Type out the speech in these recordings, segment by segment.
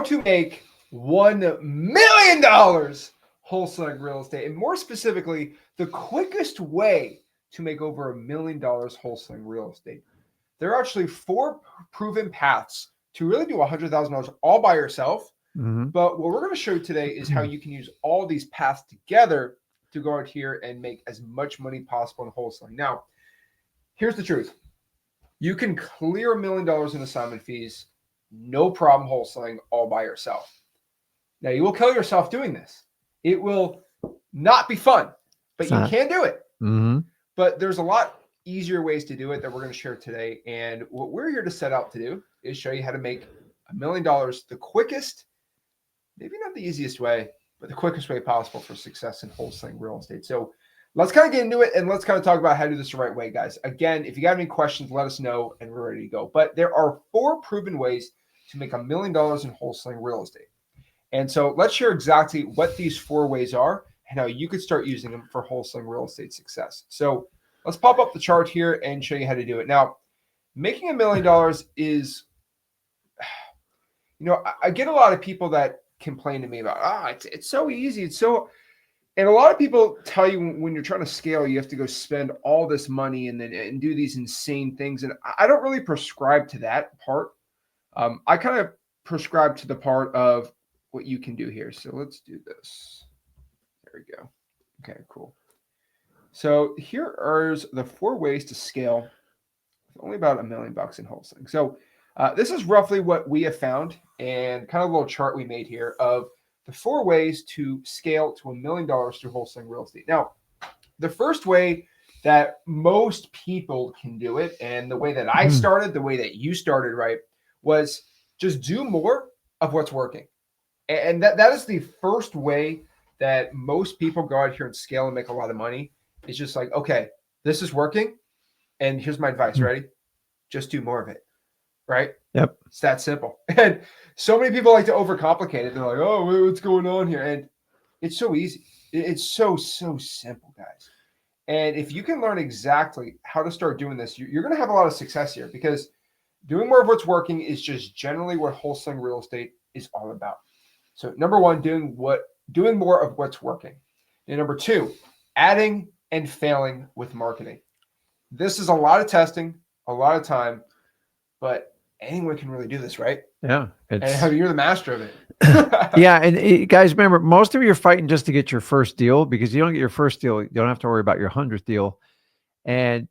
to make $1 million wholesaling real estate, and more specifically, the quickest way to make over $1 million wholesaling real estate. There are actually 4 proven paths to really do $100,000 all by yourself. But what we're going to show you today is how you can use all these paths together to go out here and make as much money possible in wholesaling. Now, here's the truth. You can clear $1 million in assignment fees, no problem wholesaling all by yourself. Now, you will kill yourself doing this. It will not be fun, but you can do it. But there's a lot easier ways to do it that we're going to share today. And what we're here to set out to do is show you how to make $1 million the quickest, maybe not the easiest way, but the quickest way possible for success in wholesaling real estate. So let's kind of get into it and let's kind of talk about how to do this the right way, guys. Again, if you got any questions, let us know and we're ready to go. But there are 4 proven ways to make $1 million in wholesaling real estate. And so let's share exactly what these 4 ways are and how you could start using them for wholesaling real estate success. So let's pop up the chart here and show you how to do it. Now, making $1 million is, I get a lot of people that complain to me about, it's so easy. And a lot of people tell you when you're trying to scale, you have to go spend all this money and do these insane things. And I don't really prescribe to that part. I kind of prescribe to the part of what you can do here. So let's do this. There we go. Okay, cool. So here are the 4 ways to scale with only about $1 million in wholesaling. So this is roughly what we have found and kind of a little chart we made here of the 4 ways to scale to $1 million through wholesaling real estate. Now, the first way that most people can do it, and the way that I started, the way that you started, right, was just do more of what's working. And that is the first way that most people go out here and scale and make a lot of money. It's just like, okay, this is working. And here's my advice. Ready? Just do more of it. Right? Yep. It's that simple. And so many people like to overcomplicate it. They're like, oh, what's going on here? And it's so easy. It's so simple, guys. And if you can learn exactly how to start doing this, you're going to have a lot of success here, because doing more of what's working is just generally what wholesaling real estate is all about. So number 1, doing more of what's working. And number 2, adding and failing with marketing. This is a lot of testing, a lot of time, but anyone can really do this, right? Yeah. And you're the master of it. Yeah. And guys, remember, most of you are fighting just to get your first deal, because you don't get your first deal, you don't have to worry about your 100th deal. And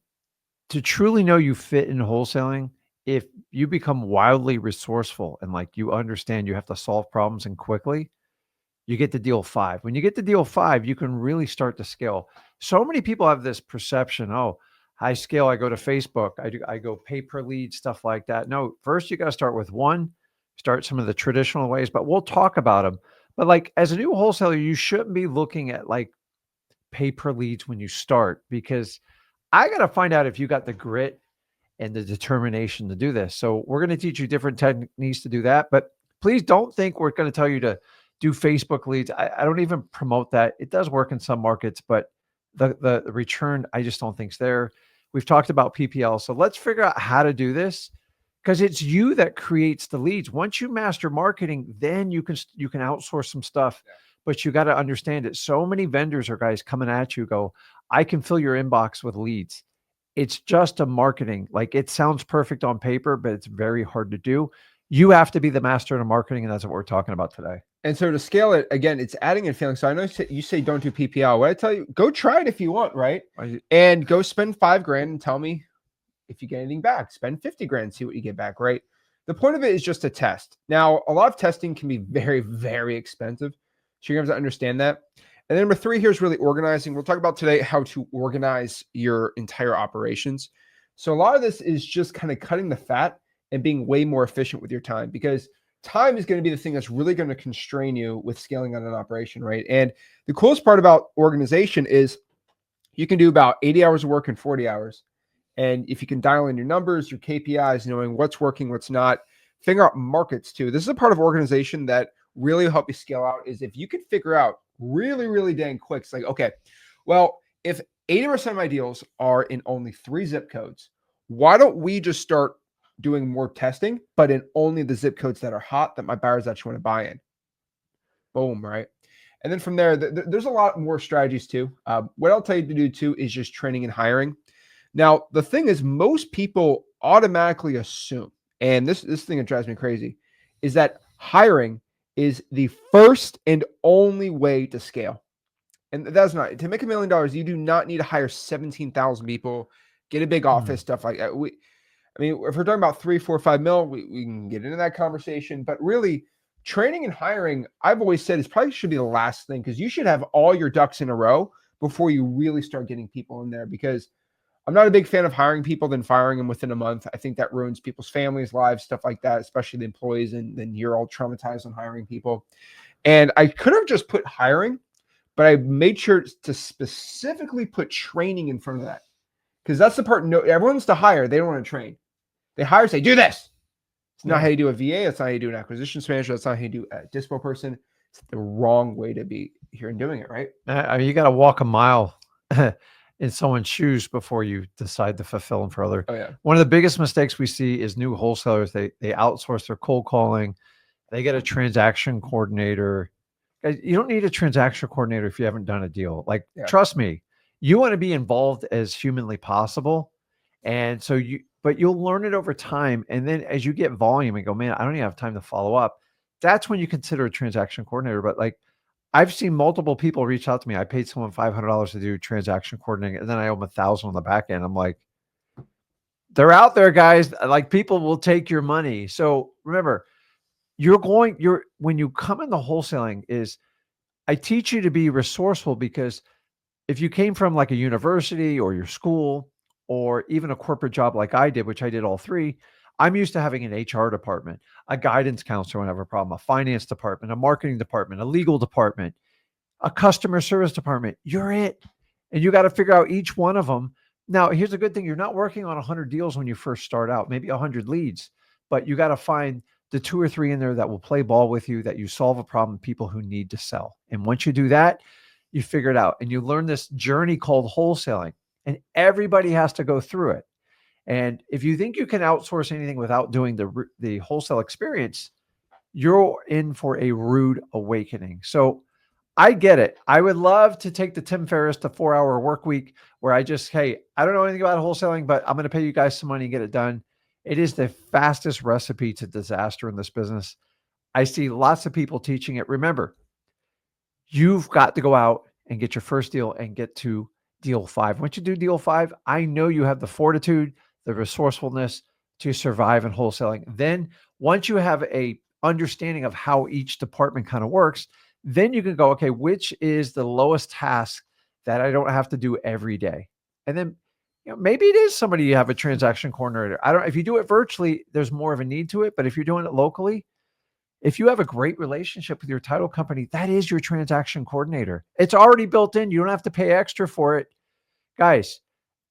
to truly know you fit in wholesaling, if you become wildly resourceful and like you understand you have to solve problems and quickly, you get to deal 5. When you get to deal 5, you can really start to scale. So many people have this perception, oh, I scale, I go to Facebook, I go pay per lead, stuff like that. No, first you got to start with 1, start some of the traditional ways, but we'll talk about them. But like as a new wholesaler, you shouldn't be looking at like pay per leads when you start, because I got to find out if you got the grit and the determination to do this. So we're going to teach you different techniques to do that, but please don't think we're going to tell you to do Facebook leads. I don't even promote that. It does work in some markets, but the return, I just don't think is there. We've talked about PPL. So let's figure out how to do this, because it's you that creates the leads. Once you master marketing, then you can outsource some stuff, but you got to understand it. So many vendors or guys coming at you go, I can fill your inbox with leads. It's just a marketing. Like it sounds perfect on paper, but it's very hard to do. You have to be the master of marketing, and that's what we're talking about today. And so to scale it, again, it's adding and failing. So I know you say don't do PPL. What I tell you, go try it if you want, right? And go spend $5,000 and tell me if you get anything back. Spend $50,000, see what you get back, right? The point of it is just to test. Now, a lot of testing can be very, very expensive. So you're going to have to understand that. And then number 3 here is really organizing. We'll talk about today how to organize your entire operations. So a lot of this is just kind of cutting the fat and being way more efficient with your time, because time is going to be the thing that's really going to constrain you with scaling on an operation, right? And the coolest part about organization is you can do about 80 hours of work in 40 hours. And if you can dial in your numbers, your KPIs, knowing what's working, what's not, figure out markets too. This is a part of organization that really will help you scale out, is if you can figure out really, really dang quick. It's like, okay, well, if 80% of my deals are in only 3 zip codes, why don't we just start doing more testing, but in only the zip codes that are hot that my buyers actually want to buy in. Boom, right? And then from there, there's a lot more strategies too. What I'll tell you to do too is just training and hiring. Now, the thing is, most people automatically assume, and this thing that drives me crazy, is that hiring is the first and only way to scale. And that's not to make $1 million. You do not need to hire 17,000 people, get a big office, stuff like that. I mean, if we're talking about 3, 4, 5 mil, we can get into that conversation. But really, training and hiring, I've always said, is probably should be the last thing because you should have all your ducks in a row before you really start getting people in there. Because I'm not a big fan of hiring people then firing them within a month. I think that ruins people's families, lives, stuff like that, especially the employees. And then you're all traumatized on hiring people. And I could have just put hiring, but I made sure to specifically put training in front of that because that's the part. No, everyone's to hire. They don't want to train. They hire, say, do this. It's not how you do a VA. That's not how you do an acquisition manager. That's not how you do a dispo person. It's the wrong way to be here and doing it, right? I mean, you got to walk a mile in someone's shoes before you decide to fulfill them for other. Oh, yeah. One of the biggest mistakes we see is new wholesalers. They outsource their cold calling. They get a transaction coordinator. You don't need a transaction coordinator if you haven't done a deal. Like, trust me, you want to be involved as humanly possible. And so but you'll learn it over time. And then as you get volume and go, man, I don't even have time to follow up. That's when you consider a transaction coordinator. But like, I've seen multiple people reach out to me. I paid someone $500 to do transaction coordinating, and then I owe them 1,000 on the back end. I'm like, they're out there, guys. Like, people will take your money. So remember, when you come into wholesaling is I teach you to be resourceful because if you came from like a university or your school or even a corporate job like I did, which I did all three, I'm used to having an HR department, a guidance counselor when I have a problem, a finance department, a marketing department, a legal department, a customer service department. You're it. And you got to figure out each one of them. Now, here's a good thing. You're not working on 100 deals when you first start out, maybe 100 leads, but you got to find the 2 or 3 in there that will play ball with you, that you solve a problem, people who need to sell. And once you do that, you figure it out and you learn this journey called wholesaling, and everybody has to go through it. And if you think you can outsource anything without doing the wholesale experience, you're in for a rude awakening. So I get it. I would love to take the Tim Ferriss to 4-hour work week where I just, hey, I don't know anything about wholesaling, but I'm going to pay you guys some money and get it done. It is the fastest recipe to disaster in this business. I see lots of people teaching it. Remember, you've got to go out and get your first deal and get to deal 5. Once you do deal 5, I know you have the fortitude, the resourcefulness to survive in wholesaling. Then once you have a understanding of how each department kind of works, then you can go, okay, which is the lowest task that I don't have to do every day? And then maybe it is somebody you have a transaction coordinator. If you do it virtually, there's more of a need to it. But if you're doing it locally, if you have a great relationship with your title company, that is your transaction coordinator. It's already built in. You don't have to pay extra for it. Guys,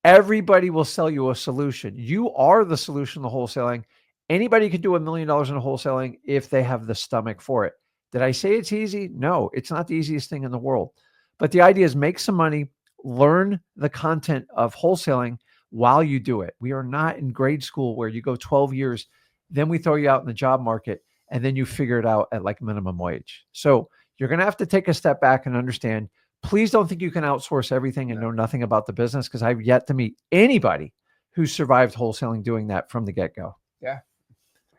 everybody will sell you a solution. You are the solution to wholesaling. Anybody can do $1 million in wholesaling if they have the stomach for it. Did I say it's easy? No, it's not the easiest thing in the world. But the idea is make some money, learn the content of wholesaling while you do it. We are not in grade school where you go 12 years, then we throw you out in the job market, and then you figure it out at like minimum wage. So you're going to have to take a step back and understand. Please don't think you can outsource everything and know nothing about the business, because I've yet to meet anybody who survived wholesaling doing that from the get-go. Yeah,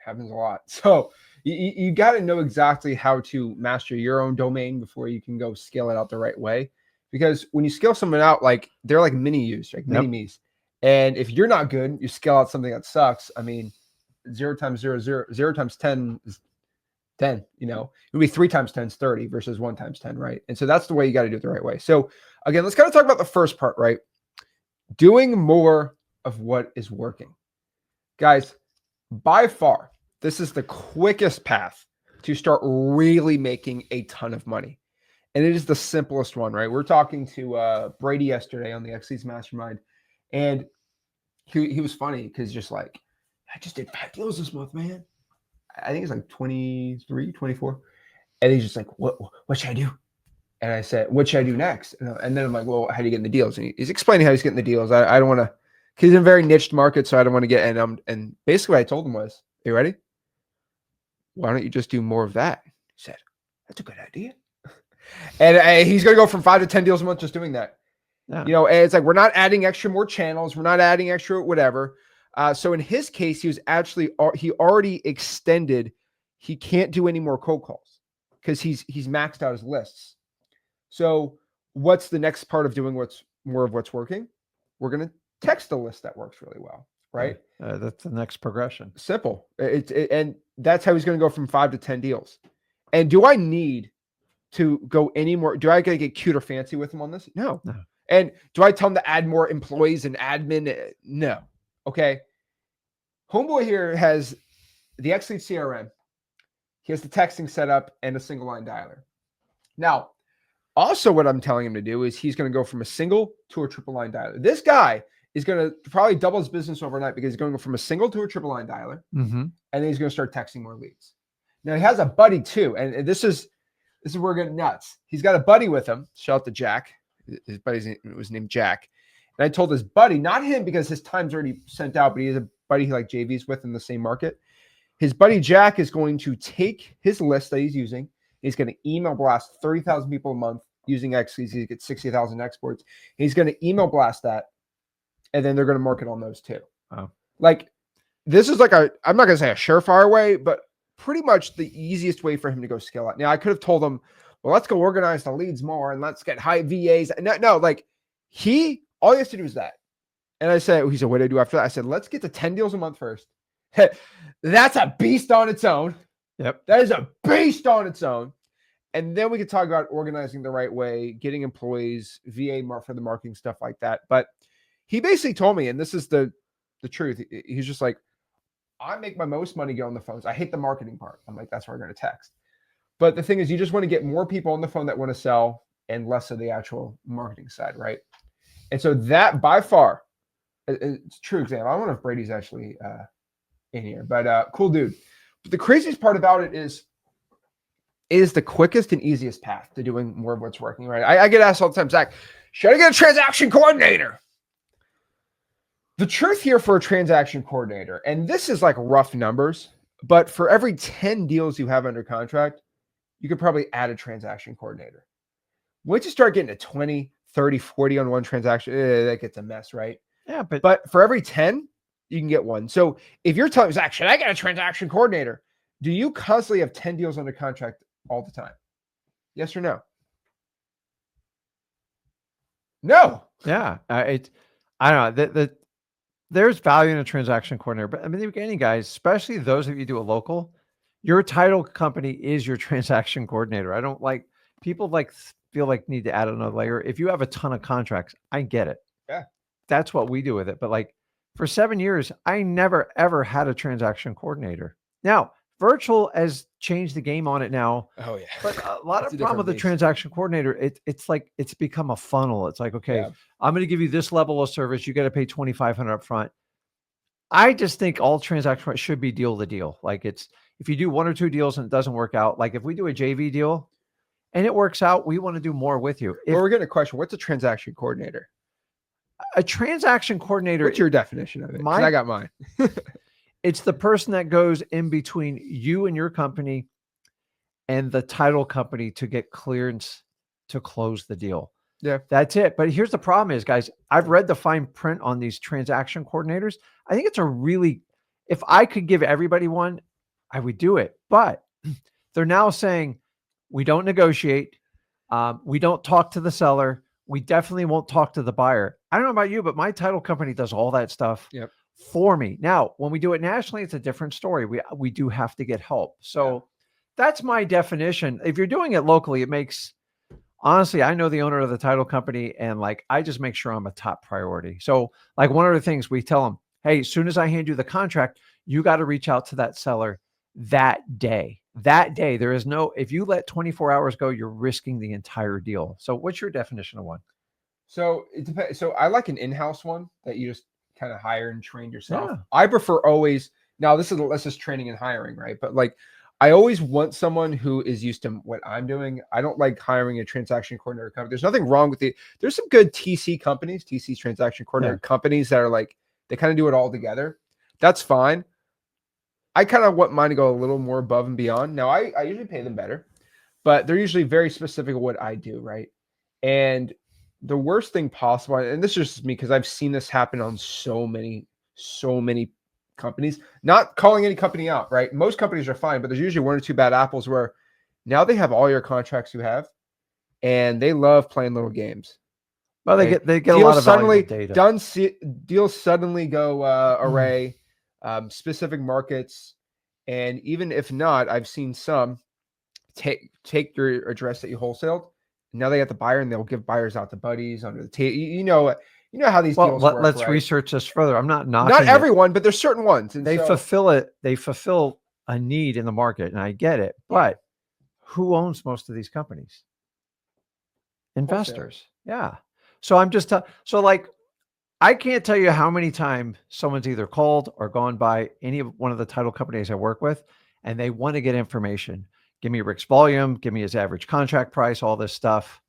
happens a lot. So you got to know exactly how to master your own domain before you can go scale it out the right way. Because when you scale someone out, like they're like mini yous, like mini me's. And if you're not good, you scale out something that sucks. I mean, 0 times 0 times 10 is 10, it would be 3 times 10 is 30 versus 1 times 10, right? And so that's the way you got to do it the right way. So again, let's kind of talk about the first part, right? Doing more of what is working. Guys, by far, this is the quickest path to start really making a ton of money. And it is the simplest one, right? We're talking to Brady yesterday on the XC's Mastermind. And he was funny because just like, I just did 5 deals this month, man. I think it's like 23, 24. And he's just like, what should I do? And I said, what should I do next? And then I'm like, well, how do you get in the deals? And he's explaining how he's getting the deals. I don't want to he's in a very niche market, so I don't want to get and basically what I told him was, "Are you ready? Why don't you just do more of that?" He said, "That's a good idea." And he's going to go from 5 to 10 deals a month just doing that. Yeah. You know, and it's like we're not adding extra more channels, we're not adding extra whatever. So in his case, he already extended. He can't do any more cold calls because he's maxed out his lists. So what's the next part of doing what's working? We're going to text a list that works really well, right? That's the next progression. Simple. And that's how he's going to go from 5 to 10 deals. And do I need to go any more? Do I got to get cute or fancy with him on this? No. And do I tell him to add more employees and admin? No. Okay. Homeboy here has the XLead CRM. He has the texting set up and a single line dialer. Now, also what I'm telling him to do is he's going to go from a single to a triple line dialer. This guy is going to probably double his business overnight because he's going to go from a single to a triple line dialer. And then he's going to start texting more leads. Now he has a buddy too. And this is where we're getting nuts. He's got a buddy with him. Shout out to Jack. His buddy was named Jack. And I told his buddy, not him because his time's already sent out, but he has a buddy he like JVs with in the same market. His buddy Jack is going to take his list that he's using. He's going to email blast 30,000 people a month using XLeads. He gets 60,000 exports. He's going to email blast that. And then they're going to market on those too. Wow. Like this is like I'm not going to say a surefire way, but pretty much the easiest way for him to go scale out. Now I could have told him, well, let's go organize the leads more and let's get high VAs. No, like all he has to do is that. And he said, what do I do after that? I said, let's get to 10 deals a month first. That's a beast on its own. Yep. That is a beast on its own. And then we could talk about organizing the right way, getting employees, VA for the marketing, stuff like that. But he basically told me, and this is the truth. He's just like, I make my most money getting on the phones. I hate the marketing part. I'm like, that's where I'm going to text. But the thing is, you just want to get more people on the phone that want to sell and less of the actual marketing side, right? And so that by far, it's a true example. I don't know if Brady's actually in here, but cool dude. But the craziest part about it is the quickest and easiest path to doing more of what's working, right? I get asked all the time, Zach, should I get a transaction coordinator? The truth here for a transaction coordinator, and this is like rough numbers, but for every 10 deals you have under contract, you could probably add a transaction coordinator. Once you start getting to 20, 30, 40 on one transaction, that gets a mess, right? Yeah, but for every 10, you can get one. So if you're telling Zach, should I get a transaction coordinator? Do you constantly have 10 deals under contract all the time? Yes or no? No. Yeah. I don't know. There's value in a transaction coordinator, but I mean, any guys, especially those of you do a local, your title company is your transaction coordinator. I don't like people feel like need to add another layer. If you have a ton of contracts, I get it. Yeah. That's what we do with it. But like for 7 years, I never, ever had a transaction coordinator. Now, virtual has changed the game on it now. Oh yeah. But a lot of problem with the transaction coordinator, it's like it's become a funnel. It's like, okay, I'm going to give you this level of service. You got to pay $2,500 up front. I just think all transaction should be deal to deal. Like if you do 1 or 2 deals and it doesn't work out, like if we do a JV deal and it works out, we want to do more with you. Well, we're getting a question. What's a transaction coordinator? A transaction coordinator. What's your definition of it? I got mine. It's the person that goes in between you and your company and the title company to get clearance to close the deal. Yeah. That's it. But here's the problem is, guys, I've read the fine print on these transaction coordinators. I think it's if I could give everybody one, I would do it. But they're now saying we don't negotiate. We don't talk to the seller. We definitely won't talk to the buyer. I don't know about you, but my title company does all that stuff for me. Now, when we do it nationally, it's a different story. We do have to get help. So that's my definition. If you're doing it locally, it makes, honestly, I know the owner of the title company and like, I just make sure I'm a top priority. So like one of the things we tell them, hey, as soon as I hand you the contract, you got to reach out to that seller that day. There is no, if you let 24 hours go, you're risking the entire deal. So what's your definition of one? So it depends. So I like an in-house one that you just kind of hire and train yourself. Yeah. I prefer always, now this is training and hiring, right? But like, I always want someone who is used to what I'm doing. I don't like hiring a transaction coordinator company. There's nothing wrong with it. There's some good TC companies, TC transaction coordinator companies that are like They kind of do it all together. That's fine. I kind of want mine to go a little more above and beyond. Now, I usually pay them better, but they're usually very specific of what I do, right? And the worst thing possible, and this is just me because I've seen this happen on so many companies, not calling any company out, right? Most companies are fine, but there's usually one or two bad apples where now they have all your contracts you have and they love playing little games. Well, Right? they get a lot of valuable data. Deals suddenly go array, specific markets, and even if not, I've seen some take your address that you wholesaled. Now they got the buyer, and they'll give buyers out to buddies under the table. You know how these Well, deals work. let's right? research this further. I'm not knocking Not it. everyone, but there's certain ones, and They so, fulfill it. They fulfill a need in the market, and I get it. But who owns most of these companies? Investors. Yeah. So I'm just so like I can't tell you how many times someone's either called or gone by any of one of the title companies I work with, and they want to get information. Give me Rick's volume, give me his average contract price, all this stuff.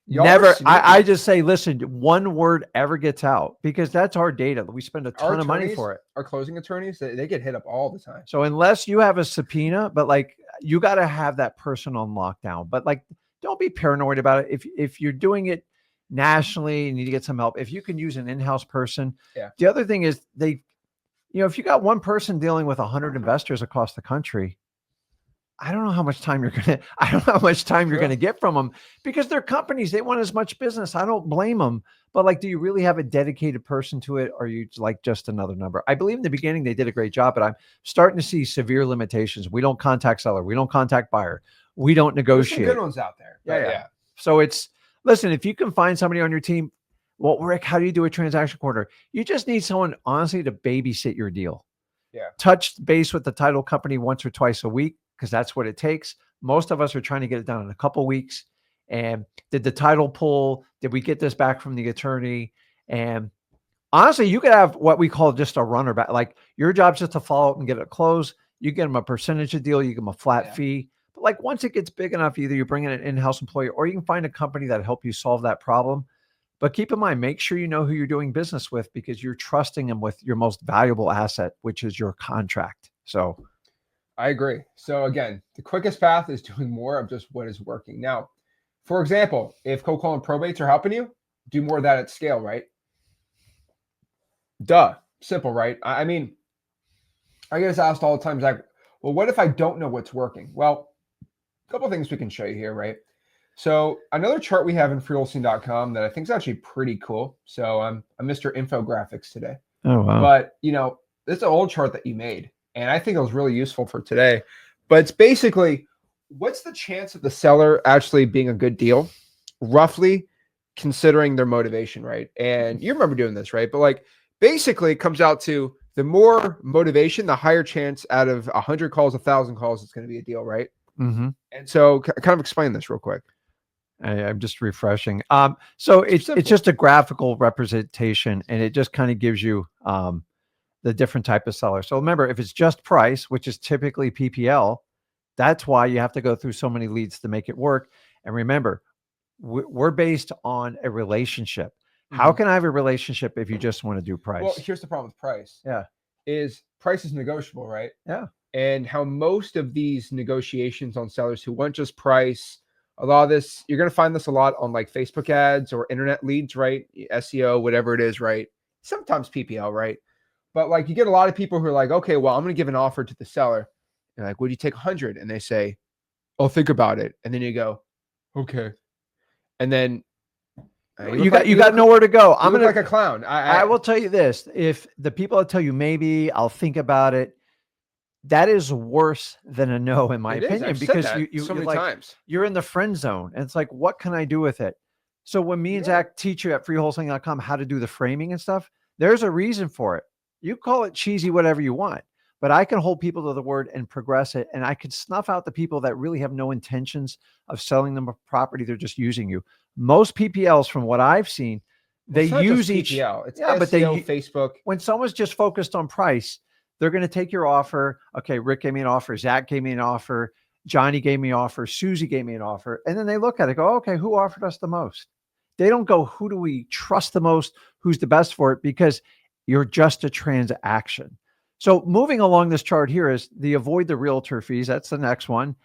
Never. I just say, listen, one word ever gets out because that's our data. We spend a ton of money for it. Our closing attorneys, they get hit up all the time. So unless you have a subpoena, but like you got to have that person on lockdown. But like, don't be paranoid about it. If you're doing it nationally, you need to get some help. If you can use an in-house person. Yeah. The other thing is if you got one person dealing with 100 investors across the country, I don't know how much time you're going to get from them because they're companies. They want as much business. I don't blame them, but like, do you really have a dedicated person to it? Or are you like just another number? I believe in the beginning, they did a great job, but I'm starting to see severe limitations. We don't contact seller. We don't contact buyer. We don't negotiate. There's some good ones out there. Yeah. So listen, if you can find somebody on your team, well, Rick, how do you do a transaction quarter? You just need someone honestly to babysit your deal. Yeah. Touch base with the title company once or twice a week, because that's what it takes. Most of us are trying to get it done in a couple of weeks. And did the title pull? Did we get this back from the attorney? And honestly, you could have what we call just a runner back. Like your job's just to follow up and get it closed. You get them a percentage of deal. You give them a flat fee. But like once it gets big enough, either you bring in an in-house employee or you can find a company that help you solve that problem. But keep in mind, make sure you know who you're doing business with because you're trusting them with your most valuable asset, which is your contract. So I agree. So again, the quickest path is doing more of just what is working. Now, for example, if cold call and probates are helping you, do more of that at scale, right? Duh. Simple, right? I mean, I get asked all the time, like, well, what if I don't know what's working? Well, a couple of things we can show you here, right? So another chart we have in freewholesaling.com that I think is actually pretty cool. So I'm Mr. Infographics today. Oh, wow. But, this is an old chart that you made. And I think it was really useful for today. But it's basically, what's the chance of the seller actually being a good deal, roughly considering their motivation, right? And you remember doing this, right? But like, basically it comes out to the more motivation, the higher chance out of 100 calls, 1,000 calls, it's going to be a deal, right? Mm-hmm. And so kind of explain this real quick. I'm just refreshing. So it's just a graphical representation, and it just kind of gives you the different type of seller. So remember, if it's just price, which is typically PPL, that's why you have to go through so many leads to make it work. And remember, we're based on a relationship. Mm-hmm. How can I have a relationship if you just want to do price? Well, here's the problem with price. Yeah. Is price is negotiable, right? Yeah. And how most of these negotiations on sellers who want just price, a lot of this, you're going to find this a lot on like Facebook ads or internet leads, right? SEO, whatever it is, right? Sometimes PPL, right? But like you get a lot of people who are like, okay, well, I'm going to give an offer to the seller. You're like, would you take 100? And they say, I'll think about it. And then you go, okay. And then you got nowhere to go. I'm like a clown. I will tell you this. If the people that tell you, maybe I'll think about it, that is worse than a no, in my opinion, because you so many times you're in the friend zone. And it's like, what can I do with it? So when me and Zach teach you at freewholesaling.com how to do the framing and stuff, there's a reason for it. You call it cheesy, whatever you want, but I can hold people to the word and progress it. And I can snuff out the people that really have no intentions of selling them a property. They're just using you. Most PPLs, from what I've seen, they use each PPL. It's SEO, but Facebook. When someone's just focused on price, they're going to take your offer. Okay, Rick gave me an offer. Zach gave me an offer. Johnny gave me an offer. Susie gave me an offer. And then they look at it, go, okay, who offered us the most? They don't go, who do we trust the most? Who's the best for it? Because You're just a transaction. So moving along this chart here is the avoid the realtor fees. That's the next one.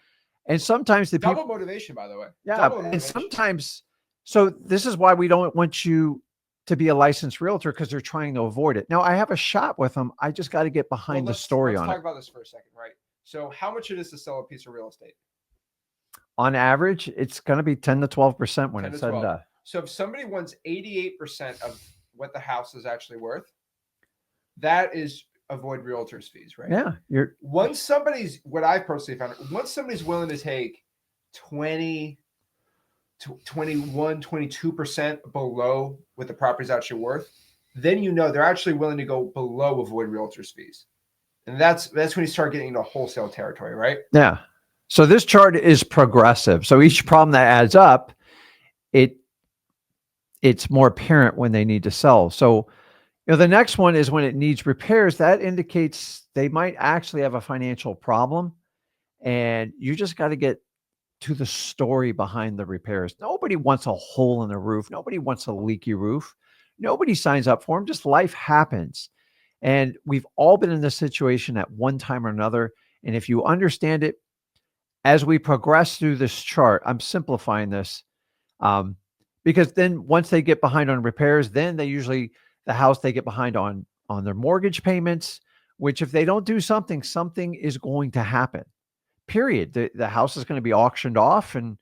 And sometimes the Double people, motivation, by the way. yeah, Double and motivation. sometimes, so this is why we don't want you to be a licensed realtor, because they're trying to avoid it. Now I have a shot with them. I just got to get behind the story let's on talk it. about this for a second, right? So how much it is to sell a piece of real estate? On average, it's going to be 10 to 12% when 10 it's to said and 12. done. So if somebody wants 88% of what the house is actually worth, that is avoid realtors fees, right? Yeah. Once somebody's, what I personally found, once somebody's willing to take 20 to 21, 22% below what the property's actually worth, then you know they're actually willing to go below avoid realtors fees. And that's when you start getting into wholesale territory, right? Yeah. So this chart is progressive. So each problem that adds up, it's more apparent when they need to sell. So, the next one is when it needs repairs. That indicates they might actually have a financial problem, and you just got to get to the story behind the repairs. Nobody wants a hole in the roof. Nobody wants a leaky roof. Nobody signs up for them. Just life happens. And we've all been in this situation at one time or another. And if you understand it, as we progress through this chart, I'm simplifying this, because then once they get behind on repairs, then the house they get behind on their mortgage payments, which if they don't do something, something is going to happen. Period. The house is going to be auctioned off, and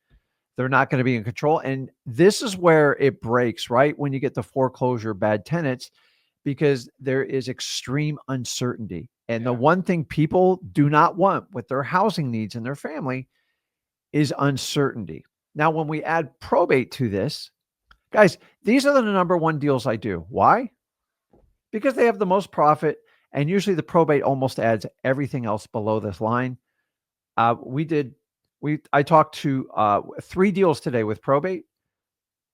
they're not going to be in control. And this is where it breaks, right? When you get the foreclosure, bad tenants, because there is extreme uncertainty. And the one thing people do not want with their housing needs and their family is uncertainty. Now, when we add probate to this, guys, these are the number one deals I do. Why? Because they have the most profit, and usually the probate almost adds everything else below this line. I talked to 3 deals today with probate.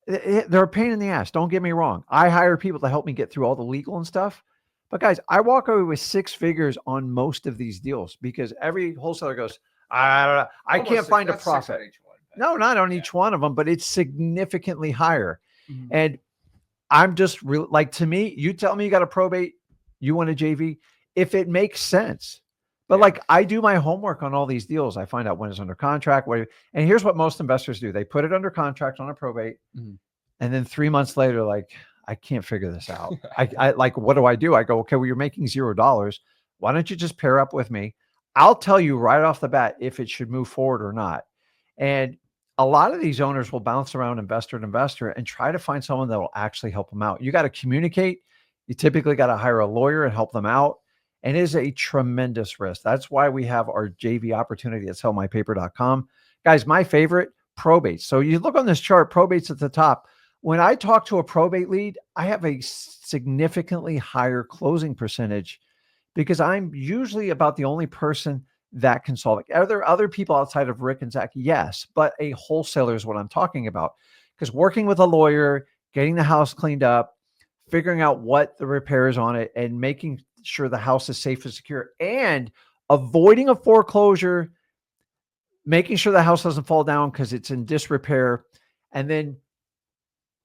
They're a pain in the ass. Don't get me wrong. I hire people to help me get through all the legal and stuff. But guys, I walk away with 6 figures on most of these deals because every wholesaler goes, I don't know, I can't find a profit. No, not on each one of them, but it's significantly higher. Mm-hmm. And I'm just real, like, to me, you tell me you got a probate, you want a JV, if it makes sense. But like, I do my homework on all these deals. I find out when it's under contract. And here's what most investors do. They put it under contract on a probate. Mm-hmm. And then 3 months later, like, I can't figure this out. I like, what do? I go, okay, well, you're making $0. Why don't you just pair up with me? I'll tell you right off the bat if it should move forward or not. And a lot of these owners will bounce around investor to investor and try to find someone that will actually help them out. You got to communicate. You typically got to hire a lawyer and help them out. And it is a tremendous risk. That's why we have our JV opportunity at sellmypaper.com. Guys, my favorite, probate. So you look on this chart, probate's at the top. When I talk to a probate lead, I have a significantly higher closing percentage because I'm usually about the only person that can solve it. Are there other people outside of Rick and Zach? Yes, but a wholesaler is what I'm talking about. Because working with a lawyer, getting the house cleaned up, figuring out what the repairs on it, and making sure the house is safe and secure, and avoiding a foreclosure, making sure the house doesn't fall down because it's in disrepair, and then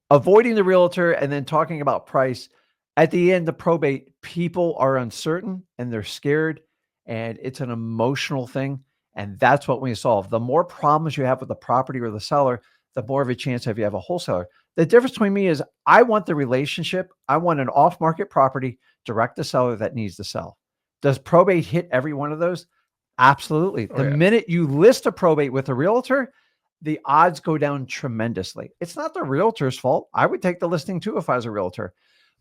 avoiding the realtor, and then talking about price. At the end, the probate, people are uncertain and they're scared, and it's an emotional thing. And that's what we solve. The more problems you have with the property or the seller, the more of a chance have you have a wholesaler. The difference between me is I want the relationship. I want an off-market property, direct to seller that needs to sell. Does probate hit every one of those? Absolutely. The minute you list a probate with a realtor, the odds go down tremendously. It's not the realtor's fault. I would take the listing too if I was a realtor,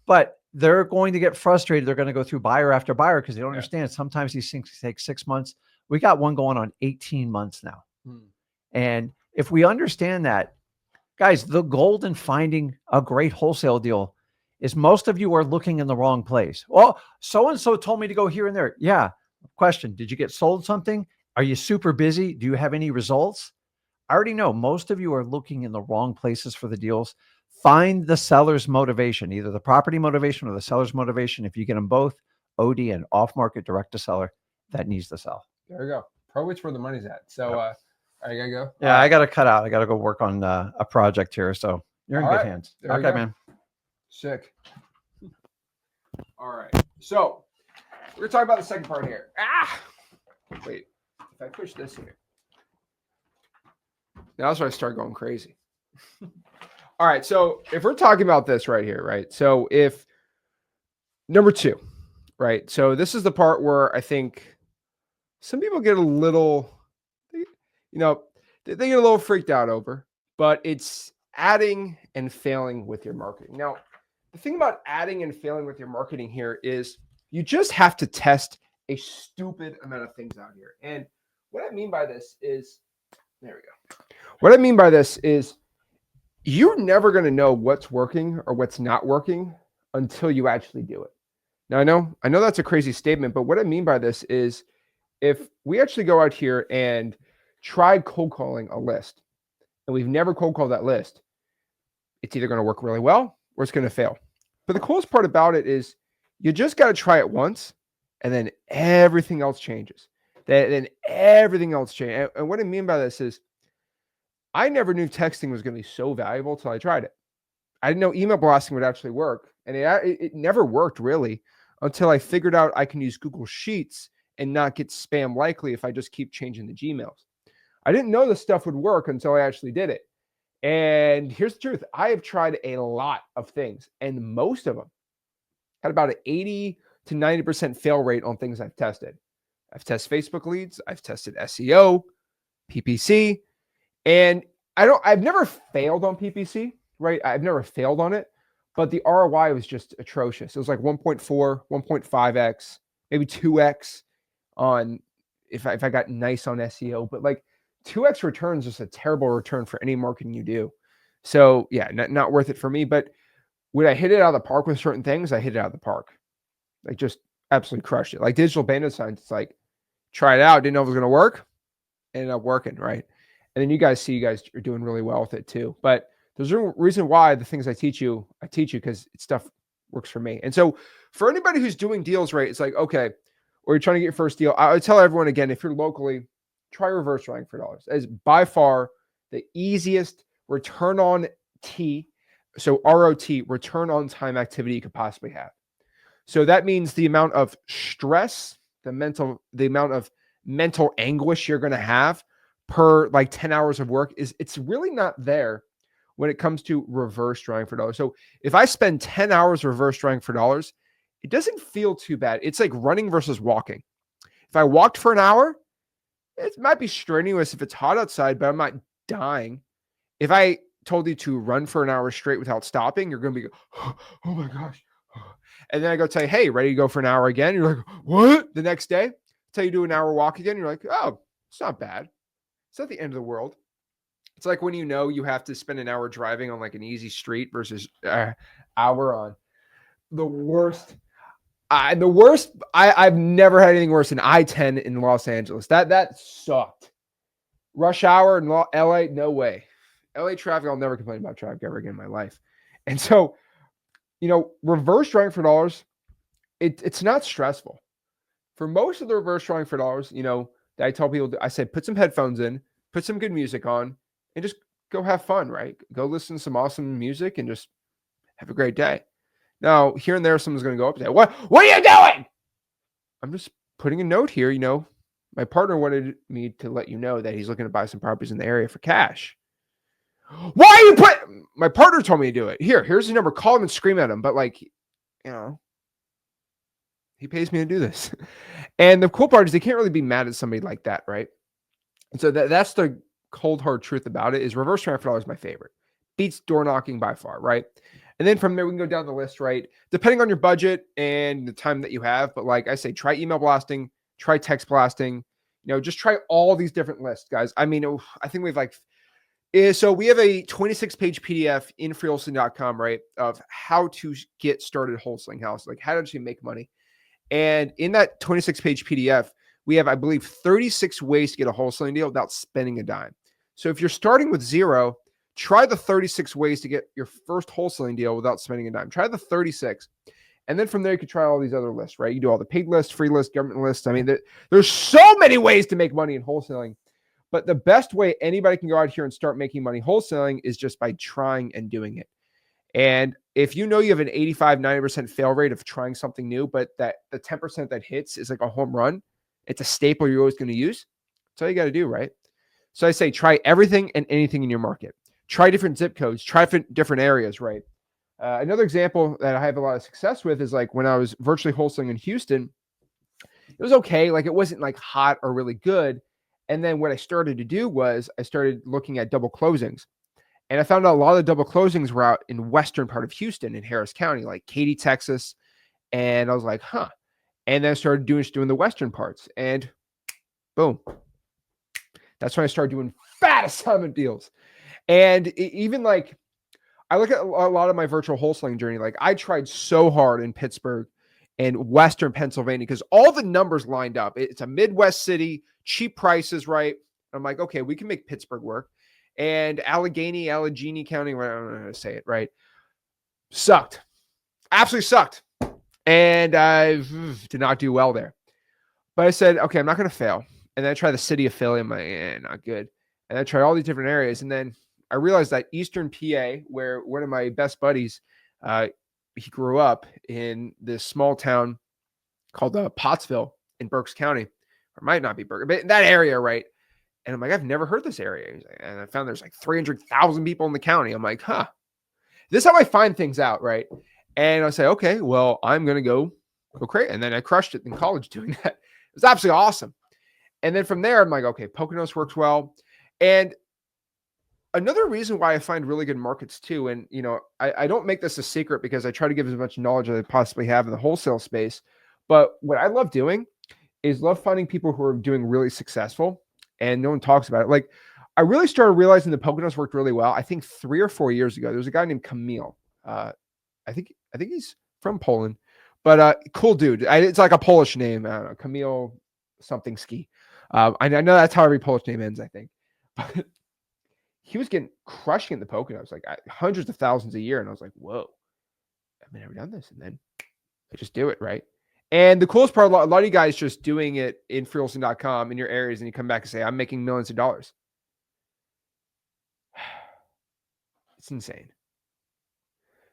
but they're going to get frustrated. They're going to go through buyer after buyer because they don't understand. Sometimes these things take 6 months. We got one going on 18 months now. And if we understand that, guys, the gold in finding a great wholesale deal is most of you are looking in the wrong place. Well, so-and-so told me to go here and there. Yeah. Question. Did you get sold something? Are you super busy? Do you have any results? I already know most of you are looking in the wrong places for the deals. Find the seller's motivation, either the property motivation or the seller's motivation. If you get them both, OD and off-market direct to seller that needs to sell. There we go. Probate's where the money's at. So, are you gonna go? Yeah, I got to cut out. I got to go work on a project here. So you're in good hands. Okay, man. Sick. All right. So we're talking about the second part here. Wait. If I push this here. Now that's where I start going crazy. All right. So if we're talking about this right here, right? So if number 2, right? So this is the part where I think some people get a little, they get a little freaked out over, but it's adding and failing with your marketing. Now, the thing about adding and failing with your marketing here is you just have to test a stupid amount of things out here. And what I mean by this is, there we go. What I mean by this is you're never going to know what's working or what's not working until you actually do it. Now, I know that's a crazy statement, but what I mean by this is if we actually go out here and try cold calling a list and we've never cold called that list, it's either going to work really well or it's going to fail. But the coolest part about it is you just got to try it once and then everything else changes. Then everything else changes. And what I mean by this is I never knew texting was going to be so valuable until I tried it. I didn't know email blasting would actually work. And it never worked really until I figured out I can use Google Sheets and not get spam likely if I just keep changing the Gmails. I didn't know this stuff would work until I actually did it. And here's the truth. I have tried a lot of things, and most of them had about an 80 to 90% fail rate on things I've tested. I've tested Facebook leads. I've tested SEO, PPC, and I've never failed on PPC, right? I've never failed on it, but the ROI was just atrocious. It was like 1.4, 1.5x, maybe 2x on if I got nice on SEO, but like 2x returns is a terrible return for any marketing you do. So yeah, not worth it for me. But would I hit it out of the park with certain things? I hit it out of the park. Like just absolutely crushed it. Like digital bandit signs, it's like try it out, didn't know if it was going to work, ended up working, right? And then you guys are doing really well with it too. But there's a reason why the things I teach you because stuff works for me. And so for anybody who's doing deals, right, it's like, okay, or you're trying to get your first deal, I would tell everyone again, if you're locally, try reverse ranking for dollars. That is by far the easiest return on T, so ROT, return on time activity you could possibly have. So that means the amount of stress, the amount of mental anguish you're going to have per like 10 hours of work it's really not there when it comes to reverse drawing for dollars. So if I spend 10 hours reverse drawing for dollars, it doesn't feel too bad. It's like running versus walking. If I walked for an hour, it might be strenuous if it's hot outside, but I'm not dying. If I told you to run for an hour straight without stopping, you're going to be, oh my gosh. And then I go tell you, hey, ready to go for an hour again? You're like, what? The next day, tell you to do an hour walk again. You're like, oh, it's not bad. It's not the end of the world. It's like when you have to spend an hour driving on like an easy street versus hour on the worst. I've never had anything worse than I-10 in Los Angeles. That sucked. Rush hour in LA, no way. LA traffic, I'll never complain about traffic ever again in my life. And so, reverse drawing for dollars, it's not stressful. For most of the reverse drawing for dollars, that I tell people, I say, put some headphones in, put some good music on, and just go have fun, right? Go listen to some awesome music and just have a great day. Now, here and there, someone's going to go up and say, what are you doing? I'm just putting a note here. My partner wanted me to let you know that he's looking to buy some properties in the area for cash. Why are you my partner told me to do it. Here's the number. Call him and scream at him. But he pays me to do this. And the cool part is they can't really be mad at somebody like that, right? And so that's the cold, hard truth about it is reverse transfer is my favorite. Beats door knocking by far, right? And then from there, we can go down the list, right? Depending on your budget and the time that you have. But like I say, try email blasting, try text blasting, just try all these different lists, guys. I mean, I think we have so we have a 26-page PDF in freewholesaling.com, right? Of how to get started wholesaling house, like how to actually make money. And in that 26-page PDF, we have, I believe, 36 ways to get a wholesaling deal without spending a dime. So if you're starting with zero, try the 36 ways to get your first wholesaling deal without spending a dime. Try the 36. And then from there, you can try all these other lists, right? You do all the paid lists, free lists, government lists. I mean, there's so many ways to make money in wholesaling. But the best way anybody can go out here and start making money wholesaling is just by trying and doing it. And if you know you have an 85, 90% fail rate of trying something new, but that the 10% that hits is like a home run, it's a staple you're always going to use. That's all you got to do, right? So I say try everything and anything in your market. Try different zip codes, try different areas, right? Another example that I have a lot of success with is like when I was virtually wholesaling in Houston, it was okay. Like it wasn't like hot or really good. And then what I started to do was I started looking at double closings. And I found out a lot of the double closings were out in western part of Houston in Harris County, like Katy, Texas. And I was like, huh. And then I started doing the western parts. And boom. That's when I started doing fat assignment deals. And even like I look at a lot of my virtual wholesaling journey. Like I tried so hard in Pittsburgh and Western Pennsylvania because all the numbers lined up. It's a Midwest city, cheap prices, right? I'm like, okay, we can make Pittsburgh work. And Allegheny County, I don't know how to say it, right? Sucked. Absolutely sucked. And I did not do well there. But I said, okay, I'm not going to fail. And then I tried the city of Philly. I'm like, not good. And I tried all these different areas. And then I realized that Eastern PA, where one of my best buddies, he grew up in this small town called Pottsville in Berks County, or might not be Berks, but that area, right? And I'm like, I've never heard this area. And I found there's like 300,000 people in the county. I'm like, huh, this is how I find things out, right? And I say, okay, well, I'm going to go crazy. And then I crushed it in college doing that. It was absolutely awesome. And then from there, I'm like, okay, Poconos works well. And another reason why I find really good markets too, and I don't make this a secret because I try to give as much knowledge as I possibly have in the wholesale space. But what I love doing is love finding people who are doing really successful and no one talks about it. Like I really started realizing the Poconos worked really well. I think 3 or 4 years ago, there was a guy named Camille. I think he's from Poland, but cool dude. It's like a Polish name. I don't know, Camille something ski. I know that's how every Polish name ends, I think. But he was getting crushing in the Poconos, like hundreds of thousands a year. And I was like, whoa, I've never done this. And then I just do it, right? And the coolest part, a lot of you guys just doing it in freewholesaling.com in your areas, and you come back and say, I'm making millions of dollars. It's insane.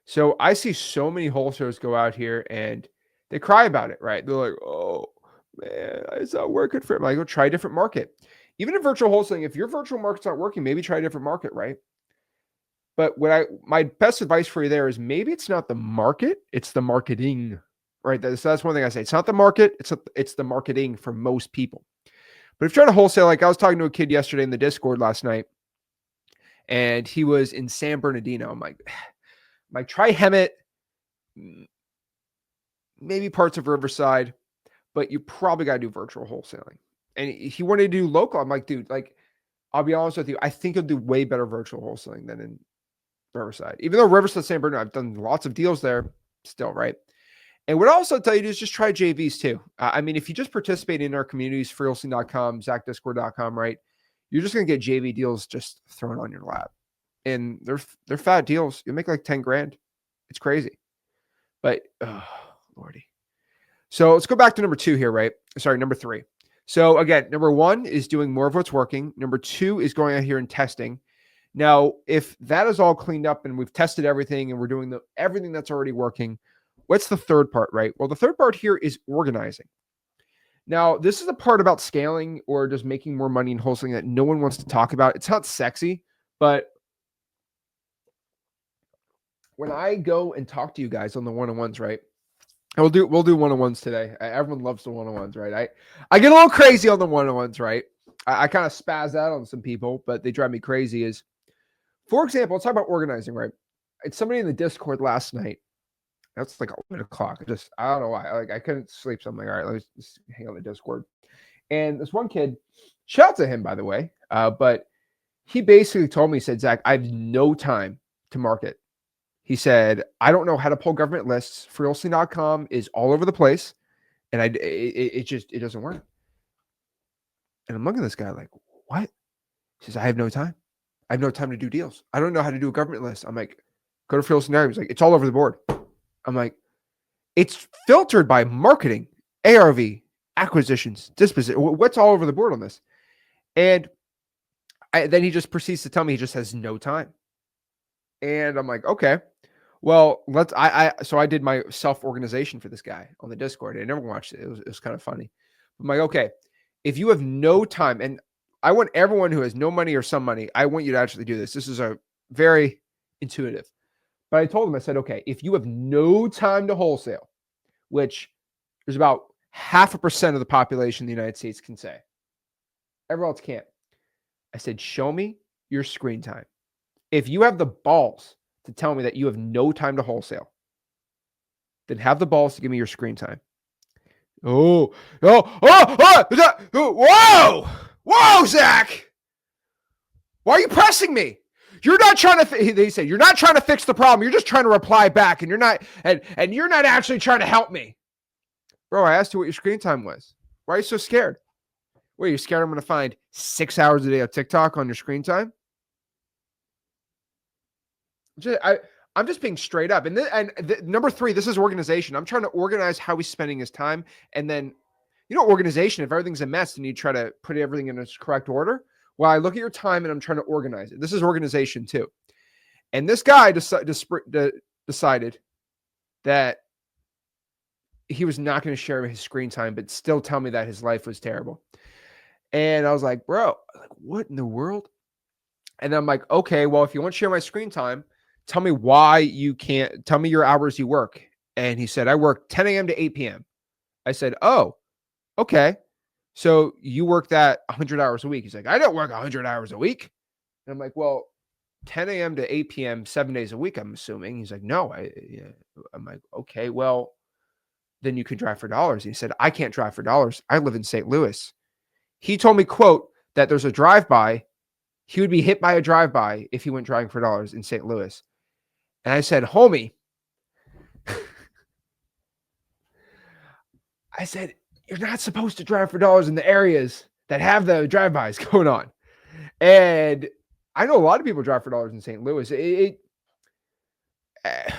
So I see so many wholesalers go out here and they cry about it, right? They're like, oh, man, it's not working for him. I go try a different market. Even in virtual wholesaling, if your virtual market's not working, maybe try a different market, right? But my best advice for you there is maybe it's not the market, it's the marketing, right? That's one thing I say. It's not the market, it's the marketing for most people. But if you're trying to wholesale, like I was talking to a kid yesterday in the Discord last night, and he was in San Bernardino. I'm like try Hemet, maybe parts of Riverside, but you probably got to do virtual wholesaling. And he wanted to do local. I'm like, dude, like, I'll be honest with you. I think he'll do way better virtual wholesaling than in Riverside. Even though Riverside, San Bernardino, I've done lots of deals there still, right? And what I'll also tell you is just try JVs too. I mean, if you just participate in our communities, freewholesaling.com, ZachDiscord.com, right? You're just going to get JV deals just thrown on your lap. And they're fat deals. You make like 10 grand. It's crazy. But, oh, Lordy. So let's go back to number 2 here, right? Sorry, number 3. So again, number 1 is doing more of what's working. Number 2 is going out here and testing. Now, if that is all cleaned up and we've tested everything and we're doing everything that's already working, what's the third part, right? Well, the third part here is organizing. Now, this is the part about scaling or just making more money in wholesaling that no one wants to talk about. It's not sexy, but when I go and talk to you guys on the one-on-ones, right? We'll do one-on-ones today. Everyone loves the one-on-ones, right? I get a little crazy on the one-on-ones, right? I kind of spaz out on some people, but they drive me crazy. Is, for example, let's talk about organizing, right? It's somebody in the Discord last night. That's like 11 o'clock. I don't know why. Like I couldn't sleep. So I'm like, all right, let me just hang on the Discord. And this one kid, shout out to him, by the way. But he basically told me, he said, Zach, I have no time to market. He said, I don't know how to pull government lists. Freewholesaling.com is all over the place. And it doesn't work. And I'm looking at this guy like, what? He says, I have no time. I have no time to do deals. I don't know how to do a government list. I'm like, go to Freewholesaling.com. He's like, it's all over the board. I'm like, it's filtered by marketing, ARV, acquisitions, disposition. What's all over the board on this? And then he just proceeds to tell me he just has no time. And I'm like, okay, Well, so I did my self-organization for this guy on the Discord. I never watched it. It was kind of funny. I'm like, okay, if you have no time, and I want everyone who has no money or some money, I want you to actually do this. This is a very intuitive. But I told him, I said, okay, if you have no time to wholesale, which there's about 0.5% of the population in the United States can say, everyone else can't. I said, show me your screen time. If you have the balls to tell me that you have no time to wholesale, then have the balls to give me your screen time. Whoa, whoa, Zach. Why are you pressing me? You're not trying to, they said, you're not trying to fix the problem. You're just trying to reply back and you're not actually trying to help me. Bro, I asked you what your screen time was. Why are you so scared? Wait, you're scared I'm going to find 6 hours a day of TikTok on your screen time? I'm just being straight up. And number 3, this is organization. I'm trying to organize how he's spending his time. And then, organization, if everything's a mess, then you try to put everything in its correct order. Well, I look at your time and I'm trying to organize it. This is organization too. And this guy decided that he was not going to share his screen time, but still tell me that his life was terrible. And I was like, bro, what in the world? And I'm like, okay, well, if you want to share my screen time, tell me why you can't. Tell me your hours you work. And he said, I work 10 a.m. to 8 p.m. I said, oh, okay. So you work that 100 hours a week. He's like, I don't work 100 hours a week. And I'm like, well, 10 a.m. to 8 p.m., 7 days a week, I'm assuming. He's like, no. I'm like, okay, well, then you could drive for dollars. He said, I can't drive for dollars. I live in St. Louis. He told me, quote, that there's a drive-by. He would be hit by a drive-by if he went driving for dollars in St. Louis. And I said, homie, I said, you're not supposed to drive for dollars in the areas that have the drive-bys going on. And I know a lot of people drive for dollars in St. Louis. I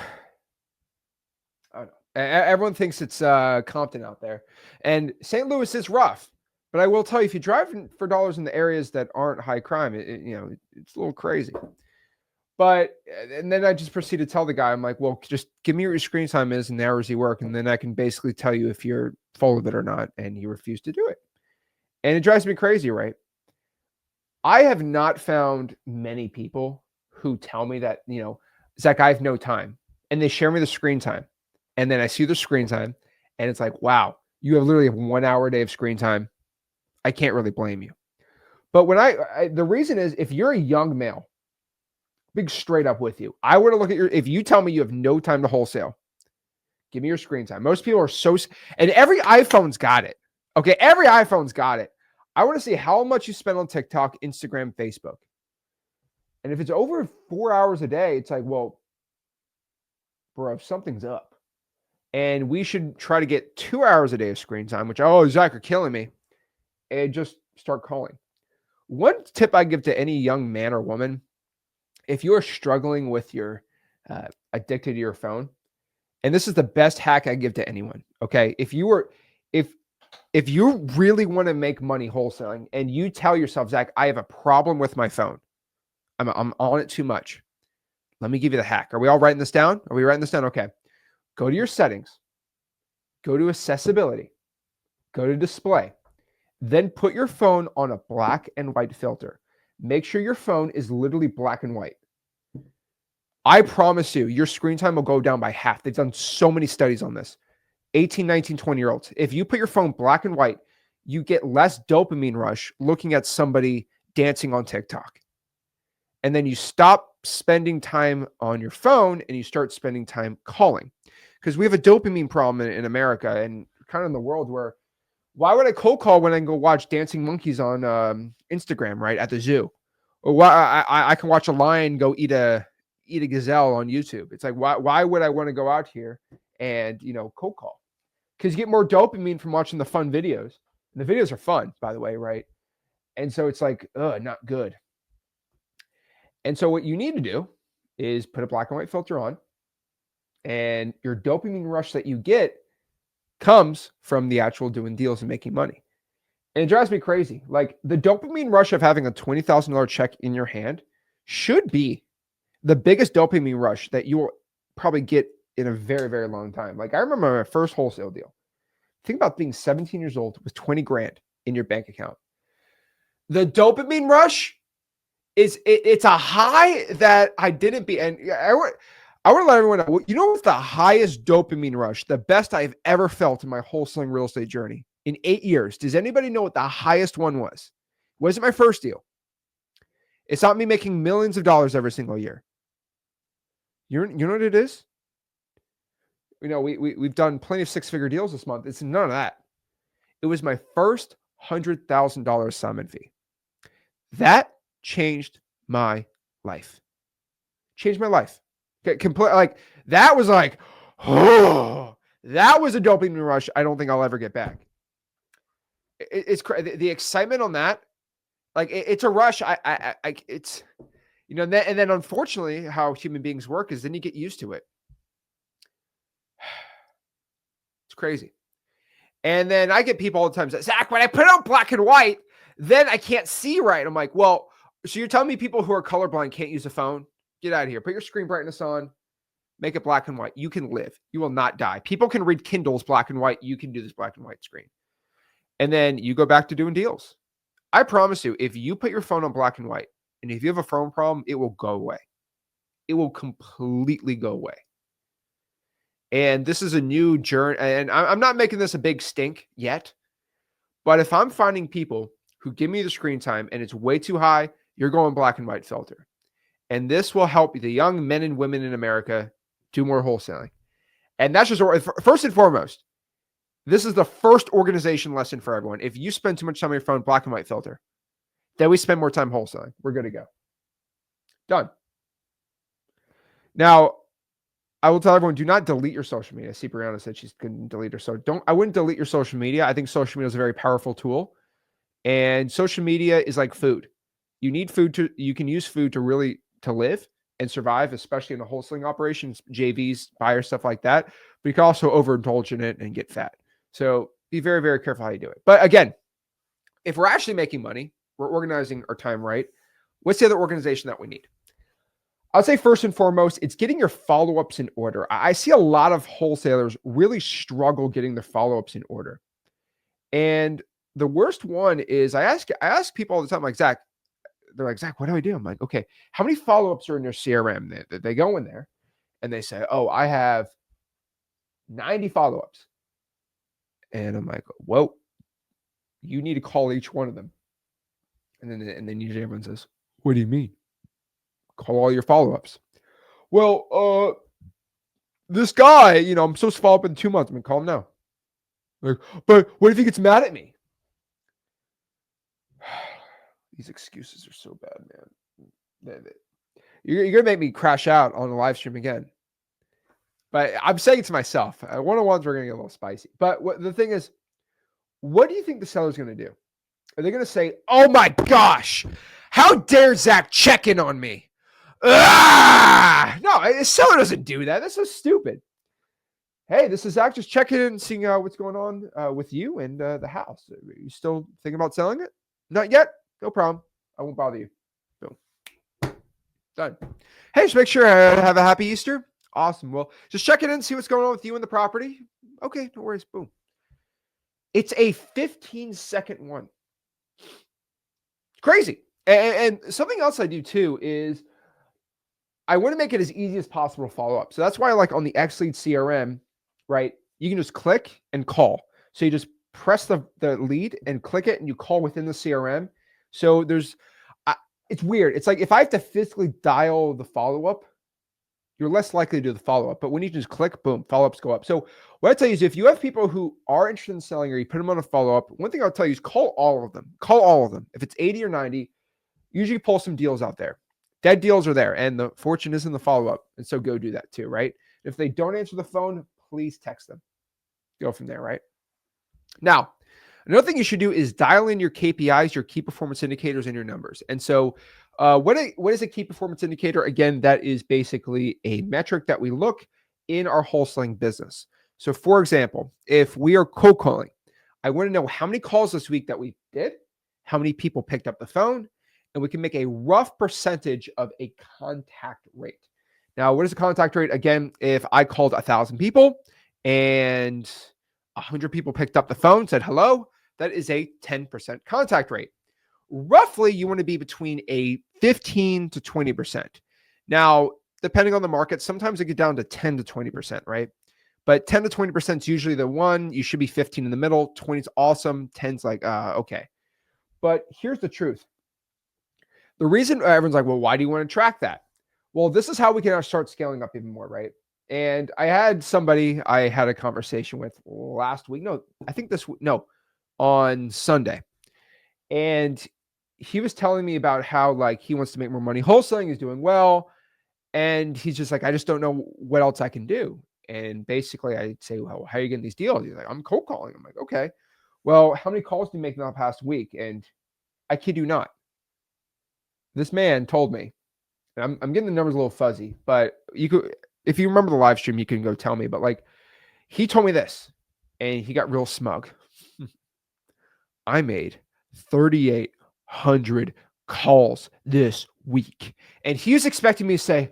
don't know. Everyone thinks it's Compton out there. And St. Louis is rough. But I will tell you, if you drive for dollars in the areas that aren't high crime, it's a little crazy. But, and then I just proceed to tell the guy, I'm like, well, just give me what your screen time is and the hours you work. And then I can basically tell you if you're full of it or not. And he refused to do it. And it drives me crazy, right? I have not found many people who tell me that, Zach, I have no time. And they share me the screen time. And then I see the screen time. And it's like, wow, you have literally 1 hour a day of screen time. I can't really blame you. But when the reason is, if you're a young male, big straight up with you, I want to look at if you tell me you have no time to wholesale, give me your screen time. Most people are and every iPhone's got it. Okay. Every iPhone's got it. I want to see how much you spend on TikTok, Instagram, Facebook. And if it's over 4 hours a day, it's like, well, bro, something's up. And we should try to get 2 hours a day of screen time, which, Zach, you're killing me. And just start calling. One tip I give to any young man or woman, if you are struggling with your addicted to your phone, and this is the best hack I give to anyone. Okay. If you really want to make money wholesaling and you tell yourself, Zach, I have a problem with my phone. I'm on it too much. Let me give you the hack. Are we all writing this down? Are we writing this down? Okay. Go to your settings, go to accessibility, go to display. Then put your phone on a black and white filter. Make sure your phone is literally black and white. I promise you, your screen time will go down by half. They've done so many studies on this. 18, 19, 20-year-olds. If you put your phone black and white, you get less dopamine rush looking at somebody dancing on TikTok. And then you stop spending time on your phone and you start spending time calling. Because we have a dopamine problem in America and kind of in the world where, why would I cold call when I can go watch dancing monkeys on Instagram, right, at the zoo? Or why I can watch a lion go eat a gazelle on YouTube. It's like, why would I want to go out here and, cold call? Because you get more dopamine from watching the fun videos. And the videos are fun, by the way, right? And so it's like, not good. And so what you need to do is put a black and white filter on, and your dopamine rush that you get comes from the actual doing deals and making money. And it drives me crazy. Like, the dopamine rush of having a $20,000 check in your hand should be the biggest dopamine rush that you will probably get in a very, very long time. Like I remember my first wholesale deal. Think about being 17 years old with 20 grand in your bank account. The dopamine rush it's a high that I didn't be. And I want to let everyone know, you know what's the highest dopamine rush, the best I've ever felt in my wholesaling real estate journey in 8 years? Does anybody know what the highest one was? It wasn't my first deal. It's not me making millions of dollars every single year. You know what it is? You know, we've done plenty of six-figure deals this month. It's none of that. It was my first $100,000 assignment fee. That changed my life. Changed my life. Complete, like that was like, oh, that was a dopamine rush I don't think I'll ever get back. It's the excitement on that, like it's a rush. It's, you know, and then unfortunately how human beings work is then you get used to it. It's crazy. And then I get people all the time say, Zach, when I put it on black and white, then I can't see right. I'm like, well, so you're telling me people who are colorblind can't use a phone? Get out of here. Put your screen brightness on. Make it black and white. You can live. You will not die. People can read Kindles black and white. You can do this black and white screen. And then you go back to doing deals. I promise you, if you put your phone on black and white, and if you have a phone problem, it will go away. It will completely go away. And this is a new journey. And I'm not making this a big stink yet. But if I'm finding people who give me the screen time and it's way too high, you're going black and white filter. And this will help the young men and women in America do more wholesaling. And that's just first and foremost, this is the first organization lesson for everyone. If you spend too much time on your phone, black and white filter, then we spend more time wholesaling. We're good to go. Done. Now, I will tell everyone, do not delete your social media. See, Brianna said she's going to delete her. So I wouldn't delete your social media. I think social media is a very powerful tool. And social media is like food. You need food you can use food to live and survive, especially in the wholesaling operations, JVs, buyers, stuff like that. But you can also overindulge in it and get fat. So be very, very careful how you do it. But again, if we're actually making money, we're organizing our time right. What's the other organization that we need? I'll say first and foremost, it's getting your follow-ups in order. I see a lot of wholesalers really struggle getting their follow-ups in order. And the worst one is I ask people all the time, like, Zach, they're like, Zach, what do I do? I'm like, okay, how many follow-ups are in your CRM? They go in there and they say, oh, I have 90 follow-ups. And I'm like, whoa, you need to call each one of them. And then usually everyone says, what do you mean? Call all your follow-ups. Well, this guy, you know, I'm supposed to follow up in 2 months. I'm going to call him now. Like, but what if he gets mad at me? These excuses are so bad, man. You're going to make me crash out on the live stream again. But I'm saying it to myself. One-on-ones are going to get a little spicy. But the thing is, what do you think the seller's going to do? Are they going to say, oh my gosh, how dare Zach check in on me? Ah! No, a seller doesn't do that. That's so stupid. Hey, this is Zach just checking in, seeing what's going on with you and the house. Are you still thinking about selling it? Not yet? No problem. I won't bother you. Boom. Done. Hey, just make sure I have a happy Easter. Awesome. Well, just check in and see what's going on with you and the property. Okay, no worries. Boom. It's a 15-second one. Crazy. And something else I do too is I want to make it as easy as possible to follow up. So that's why, like on the XLead CRM, right, you can just click and call. So you just press the lead and click it and you call within the CRM. So it's weird. It's like if I have to physically dial the follow-up, you're less likely to do the follow-up. But when you just click, boom, follow-ups go up. So what I tell you is if you have people who are interested in selling or you put them on a follow-up, one thing I'll tell you is call all of them. Call all of them. If it's 80 or 90, usually pull some deals out there. Dead deals are there, and the fortune is in the follow-up. And so go do that too, right? If they don't answer the phone, please text them. Go from there, right? Now, another thing you should do is dial in your KPIs, your key performance indicators, and your numbers. And so what is a key performance indicator? Again, that is basically a metric that we look in our wholesaling business. So for example, if we are cold calling, I want to know how many calls this week that we did, how many people picked up the phone, and we can make a rough percentage of a contact rate. Now, what is the contact rate? Again, if I called 1,000 people and 100 people picked up the phone, said hello, that is a 10% contact rate. Roughly, you want to be between a 15 to 20%. Now, depending on the market, sometimes it get down to 10 to 20%, right? But 10 to 20% is usually the one. You should be 15 in the middle. 20 is awesome. 10's like, okay. But here's the truth. The reason everyone's like, well, why do you want to track that? Well, this is how we can start scaling up even more, right? And I had somebody I had a conversation with last week. No, I think on Sunday. And he was telling me about how like he wants to make more money wholesaling, is doing well. And he's just like, I just don't know what else I can do. And basically I'd say, well, how are you getting these deals? He's like, I'm cold calling. I'm like, okay. Well, how many calls do you make in the past week? And I kid you not, this man told me, and I'm getting the numbers a little fuzzy, but you could, if you remember the live stream, you can go tell me. But like, he told me this, and he got real smug. I made 3,800 calls this week, and he was expecting me to say,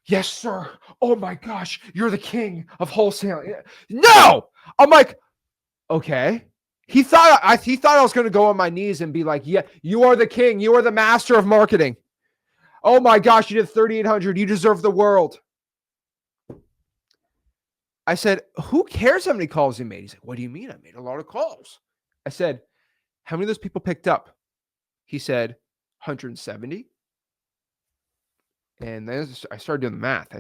yes, sir. Oh my gosh, you're the king of wholesaling. No, I'm like, okay. He thought I was going to go on my knees and be like, yeah, you are the king. You are the master of marketing. Oh my gosh, you did 3,800. You deserve the world. I said, who cares how many calls you made? He's like, what do you mean? I made a lot of calls. I said, how many of those people picked up? He said, 170. And then I started doing the math.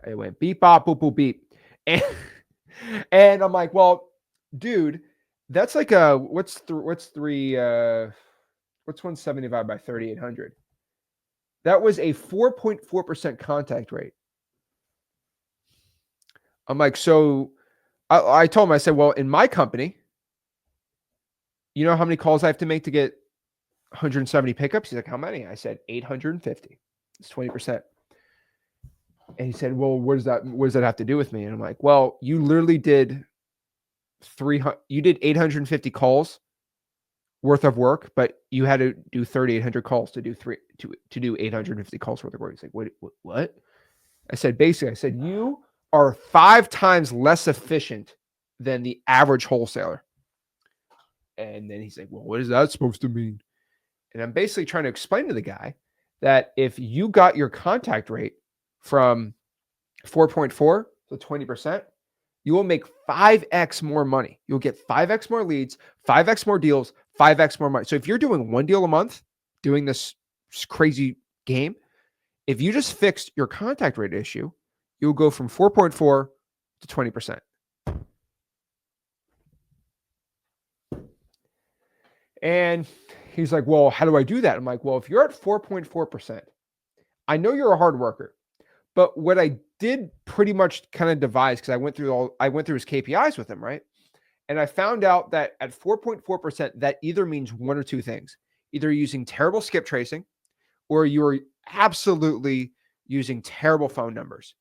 I went beep, bop, boop, boop, beep. And I'm like, well, dude, that's like what's 175 by 3,800? That was a 4.4% contact rate. I'm like, so I told him, I said, well, in my company, you know how many calls I have to make to get 170 pickups? He's like, how many? I said, 850. It's 20%. And he said, well, what does that have to do with me? And I'm like, well, you literally did 850 calls worth of work, but you had to do 3,800 calls to do 850 calls worth of work. He's like, what? I said, you are 5 times less efficient than the average wholesaler. And then he's like, well, what is that supposed to mean? And I'm basically trying to explain to the guy that if you got your contact rate from 4.4 to 20%, you will make 5x more money. You'll get 5x more leads, 5x more deals, 5x more money. So if you're doing 1 deal a month, doing this crazy game, if you just fixed your contact rate issue, you'll go from 4.4 to 20%. And he's like, well, how do I do that? I'm like, well, if you're at 4.4%, I know you're a hard worker, but what I did pretty much kind of devise, because I went through his KPIs with him, right? And I found out that at 4.4%, that either means one or two things. Either using terrible skip tracing, or you're absolutely using terrible phone numbers,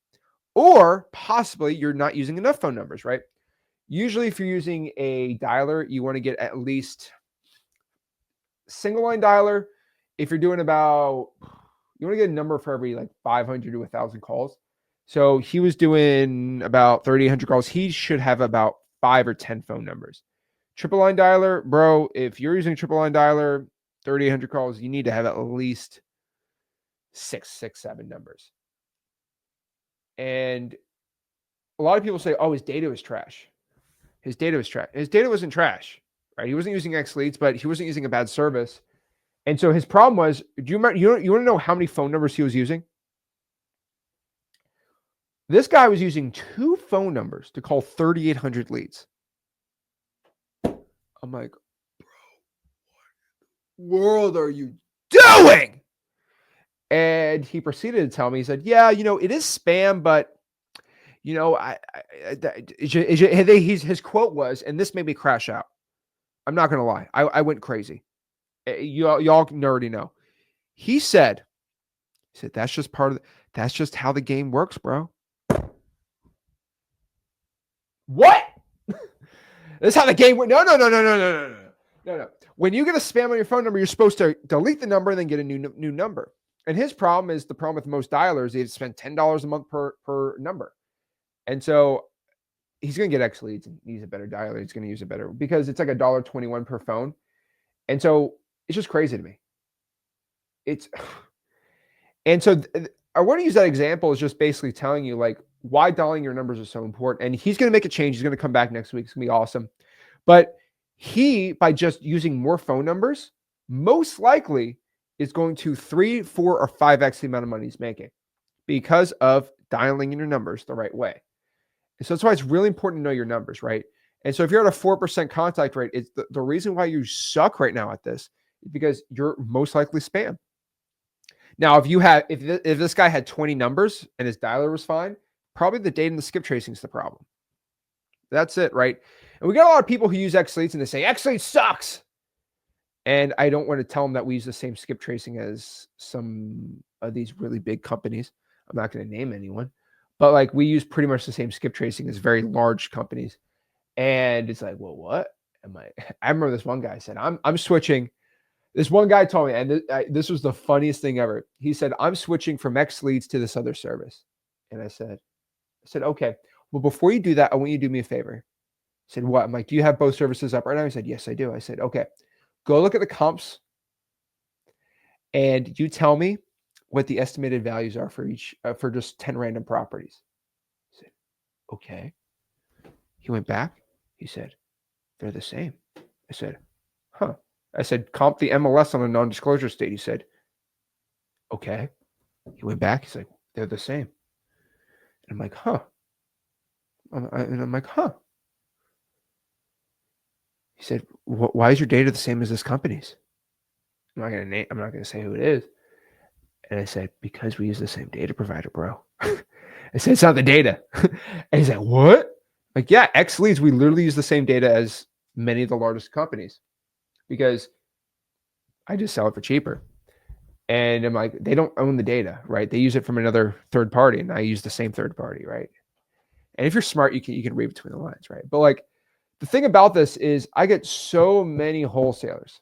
or possibly you're not using enough phone numbers, right? Usually if you're using a dialer, you want to get at least single line dialer. If you're doing you want to get a number for every like 500 to 1,000 calls. So he was doing about 3,800 calls. He should have about 5 or 10 phone numbers. Triple line dialer, bro, if you're using triple line dialer, 3,800 calls, you need to have at least 7 numbers. And a lot of people say, oh, his data was trash. His data wasn't trash, right? He wasn't using X leads, but he wasn't using a bad service. And so his problem was, do you remember, you want to know how many phone numbers he was using? This guy was using 2 phone numbers to call 3,800 leads. I'm like, bro, what in the world are you doing? And he proceeded to tell me, he said, yeah, it is spam, but his quote was, and this made me crash out. I'm not going to lie. I went crazy. Y'all already know. He said, that's just that's just how the game works, bro. What? That's how the game works. No. When you get a spam on your phone number, you're supposed to delete the number and then get a new number. And his problem is the problem with most dialers. They spend $10 a month per number. And so he's going to get X leads and use a better dialer. He's going to use it better because it's like $1.21 per phone. And so it's just crazy to me. And so I want to use that example as just basically telling you like why dialing your numbers are so important. And he's going to make a change. He's going to come back next week. It's going to be awesome. But he, by just using more phone numbers, most likely is going to 3, 4, or 5x the amount of money he's making because of dialing in your numbers the right way. And so that's why it's really important to know your numbers, right? And so if you're at a 4% contact rate, it's the reason why you suck right now at this is because you're most likely spam. Now, if this guy had 20 numbers and his dialer was fine, probably the data and the skip tracing is the problem. That's it, right? And we got a lot of people who use X Leads and they say X Leads sucks. And I don't want to tell them that we use the same skip tracing as some of these really big companies. I'm not going to name anyone, but like we use pretty much the same skip tracing as very large companies. And it's like, well, what am I? I remember this one guy said, I'm switching. This one guy told me, and this was the funniest thing ever. He said, I'm switching from X Leads to this other service. And I said, okay, well, before you do that, I want you to do me a favor. I said, what? I'm like, do you have both services up right now? He said, yes, I do. I said, okay, go look at the comps and you tell me what the estimated values are for each, for just 10 random properties. I said, okay. He went back. He said, they're the same. I said, huh. I said, comp the MLS on a non-disclosure state. He said, okay. He went back. He's like, they're the same. And I'm like, huh. And I'm like, huh. He said, why is your data the same as this company's? I'm not going to say who it is. And I said, because we use the same data provider, bro. I said, it's not the data. And he's like, what? Like, yeah, X Leads, we literally use the same data as many of the largest companies because I just sell it for cheaper. And I'm like, they don't own the data, right? They use it from another third party, and I use the same third party, right? And if you're smart, you can read between the lines, right? But like the thing about this is I get so many wholesalers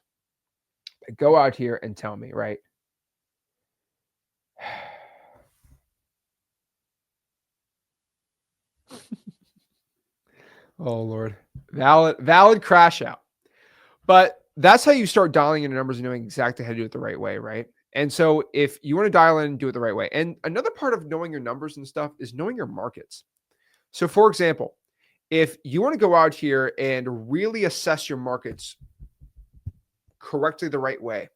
that go out here and tell me, right? Oh Lord. Valid crash out. But that's how you start dialing in the numbers and knowing exactly how to do it the right way, right? And so if you want to dial in, do it the right way. And another part of knowing your numbers and stuff is knowing your markets. So for example, if you want to go out here and really assess your markets correctly the right way,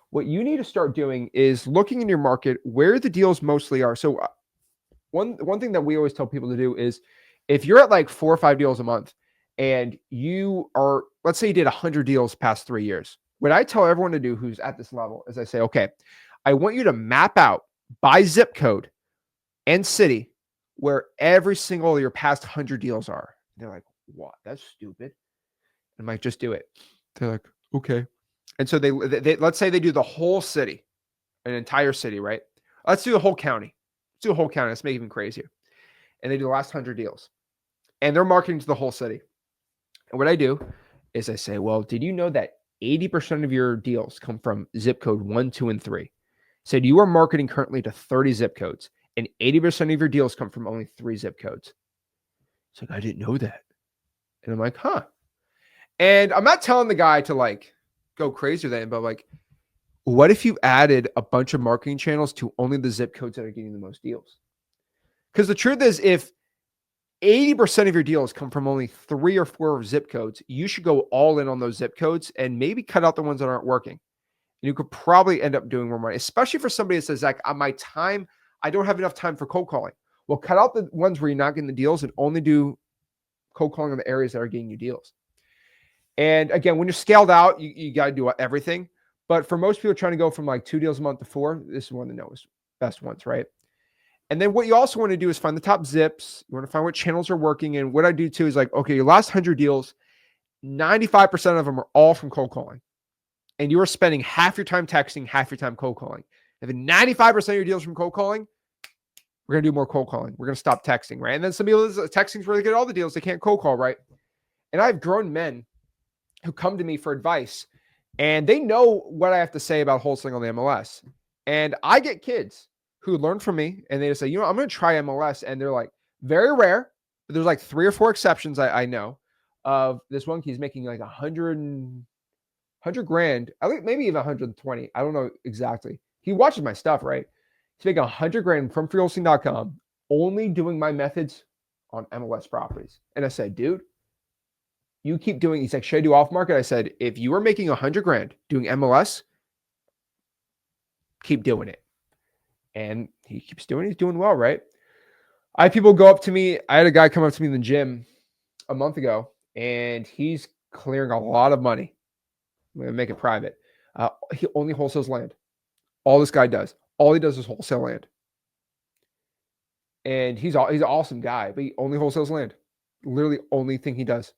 what you need to start doing is looking in your market where the deals mostly are. So one thing that we always tell people to do is if you're at like 4 or 5 deals a month and you are, let's say you did 100 deals past 3 years, what I tell everyone to do who's at this level is I say, okay, I want you to map out by zip code and city where every single of your past 100 deals are. They're like, what? That's stupid. I'm like, just do it. They're like, okay. And so they let's say they do the whole city, an entire city, right? Let's do the whole county. Let's do a whole county. Let's make it even crazier. And they do the last 100 deals. And they're marketing to the whole city. And what I do is I say, well, did you know that 80% of your deals come from zip code 1, 2, and 3? So you are marketing currently to 30 zip codes, and 80% of your deals come from only 3 zip codes. It's like, I didn't know that. And I'm like, huh. And I'm not telling the guy to like go crazy with it, but like, what if you added a bunch of marketing channels to only the zip codes that are getting the most deals? Because the truth is, if 80% of your deals come from only 3 or 4 zip codes, you should go all in on those zip codes and maybe cut out the ones that aren't working. And you could probably end up doing more money, especially for somebody that says, like, on my time, I don't have enough time for cold calling. Well, cut out the ones where you're not getting the deals and only do cold calling in the areas that are getting you deals. And again, when you're scaled out, you got to do everything. But for most people trying to go from like 2 deals a month to 4, this is one of the best ones, right? And then what you also want to do is find the top zips. You want to find what channels are working. And what I do too is like, okay, your last 100 deals, 95% of them are all from cold calling. And you are spending half your time texting, half your time cold calling. If 95% of your deals from cold calling, we're going to do more cold calling. We're going to stop texting, right? And then some people, texting's really good at all the deals. They can't cold call, right? And I have grown men who come to me for advice, and they know what I have to say about wholesaling on the MLS. And I get kids who learn from me and they just say, I'm going to try MLS. And they're like, very rare, but there's like 3 or 4 exceptions I know of. This one kid's making like 100 grand, I think maybe even 120. I don't know exactly. He watches my stuff, right? He's making 100 grand from freewholesaling.com, only doing my methods on MLS properties. And I said, dude, you keep doing, he's like, should I do off market? I said, if you are making 100 grand doing MLS, keep doing it. And he keeps doing it. He's doing well, right? I had people go up to me. I had a guy come up to me in the gym a month ago, and he's clearing a lot of money. I'm going to make it private. He only wholesales land. All this guy does. All he does is wholesale land. And he's an awesome guy, but he only wholesales land. Literally only thing he does.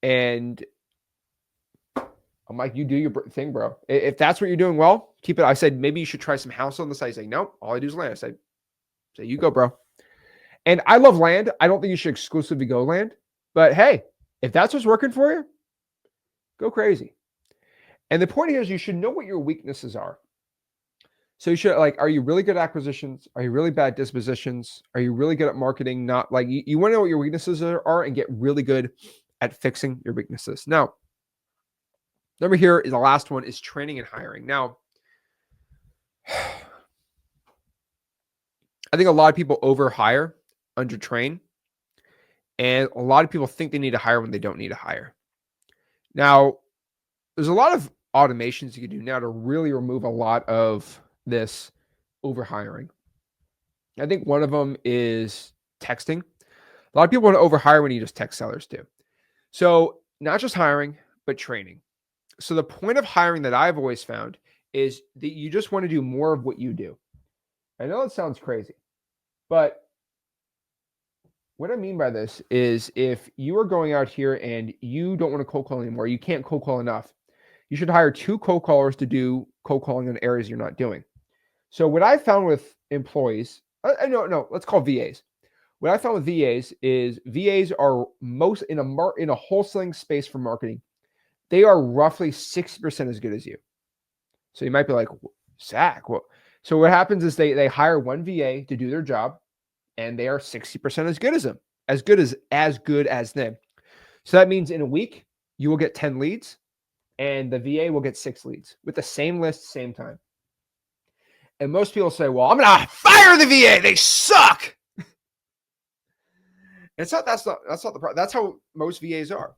And I'm like, you do your thing, bro. If that's what you're doing well, keep it. I said, maybe you should try some house on the side. He's like, no, all I do is land. I said, you go, bro. And I love land. I don't think you should exclusively go land. But hey, if that's what's working for you, go crazy. And the point here is you should know what your weaknesses are. So you should, like, are you really good at acquisitions? Are you really bad at dispositions? Are you really good at marketing? Not like you want to know what your weaknesses are and get really good at fixing your weaknesses. Now, number here is the last one is training and hiring. Now, I think a lot of people overhire, undertrain, and a lot of people think they need to hire when they don't need to hire. Now, there's a lot of automations you can do now to really remove a lot of this overhiring. I think one of them is texting. A lot of people want to overhire when you just text sellers too. So not just hiring, but training. So the point of hiring that I've always found is that you just want to do more of what you do. I know it sounds crazy, but what I mean by this is if you are going out here and you don't want to cold call anymore, you can't cold call enough, you should hire 2 cold callers to do cold calling in areas you're not doing. So what I found with employees, no, let's call VAs. What I found with VAs is VAs are most in a wholesaling space for marketing. They are roughly 60% as good as you. So you might be like, Zach, what? So what happens is they hire one VA to do their job, and they are 60% as good as them, as good as them. So that means in a week you will get 10 leads, and the VA will get 6 leads with the same list, same time. And most people say, well, I'm going to fire the VA. They suck. That's not the problem. That's how most VAs are.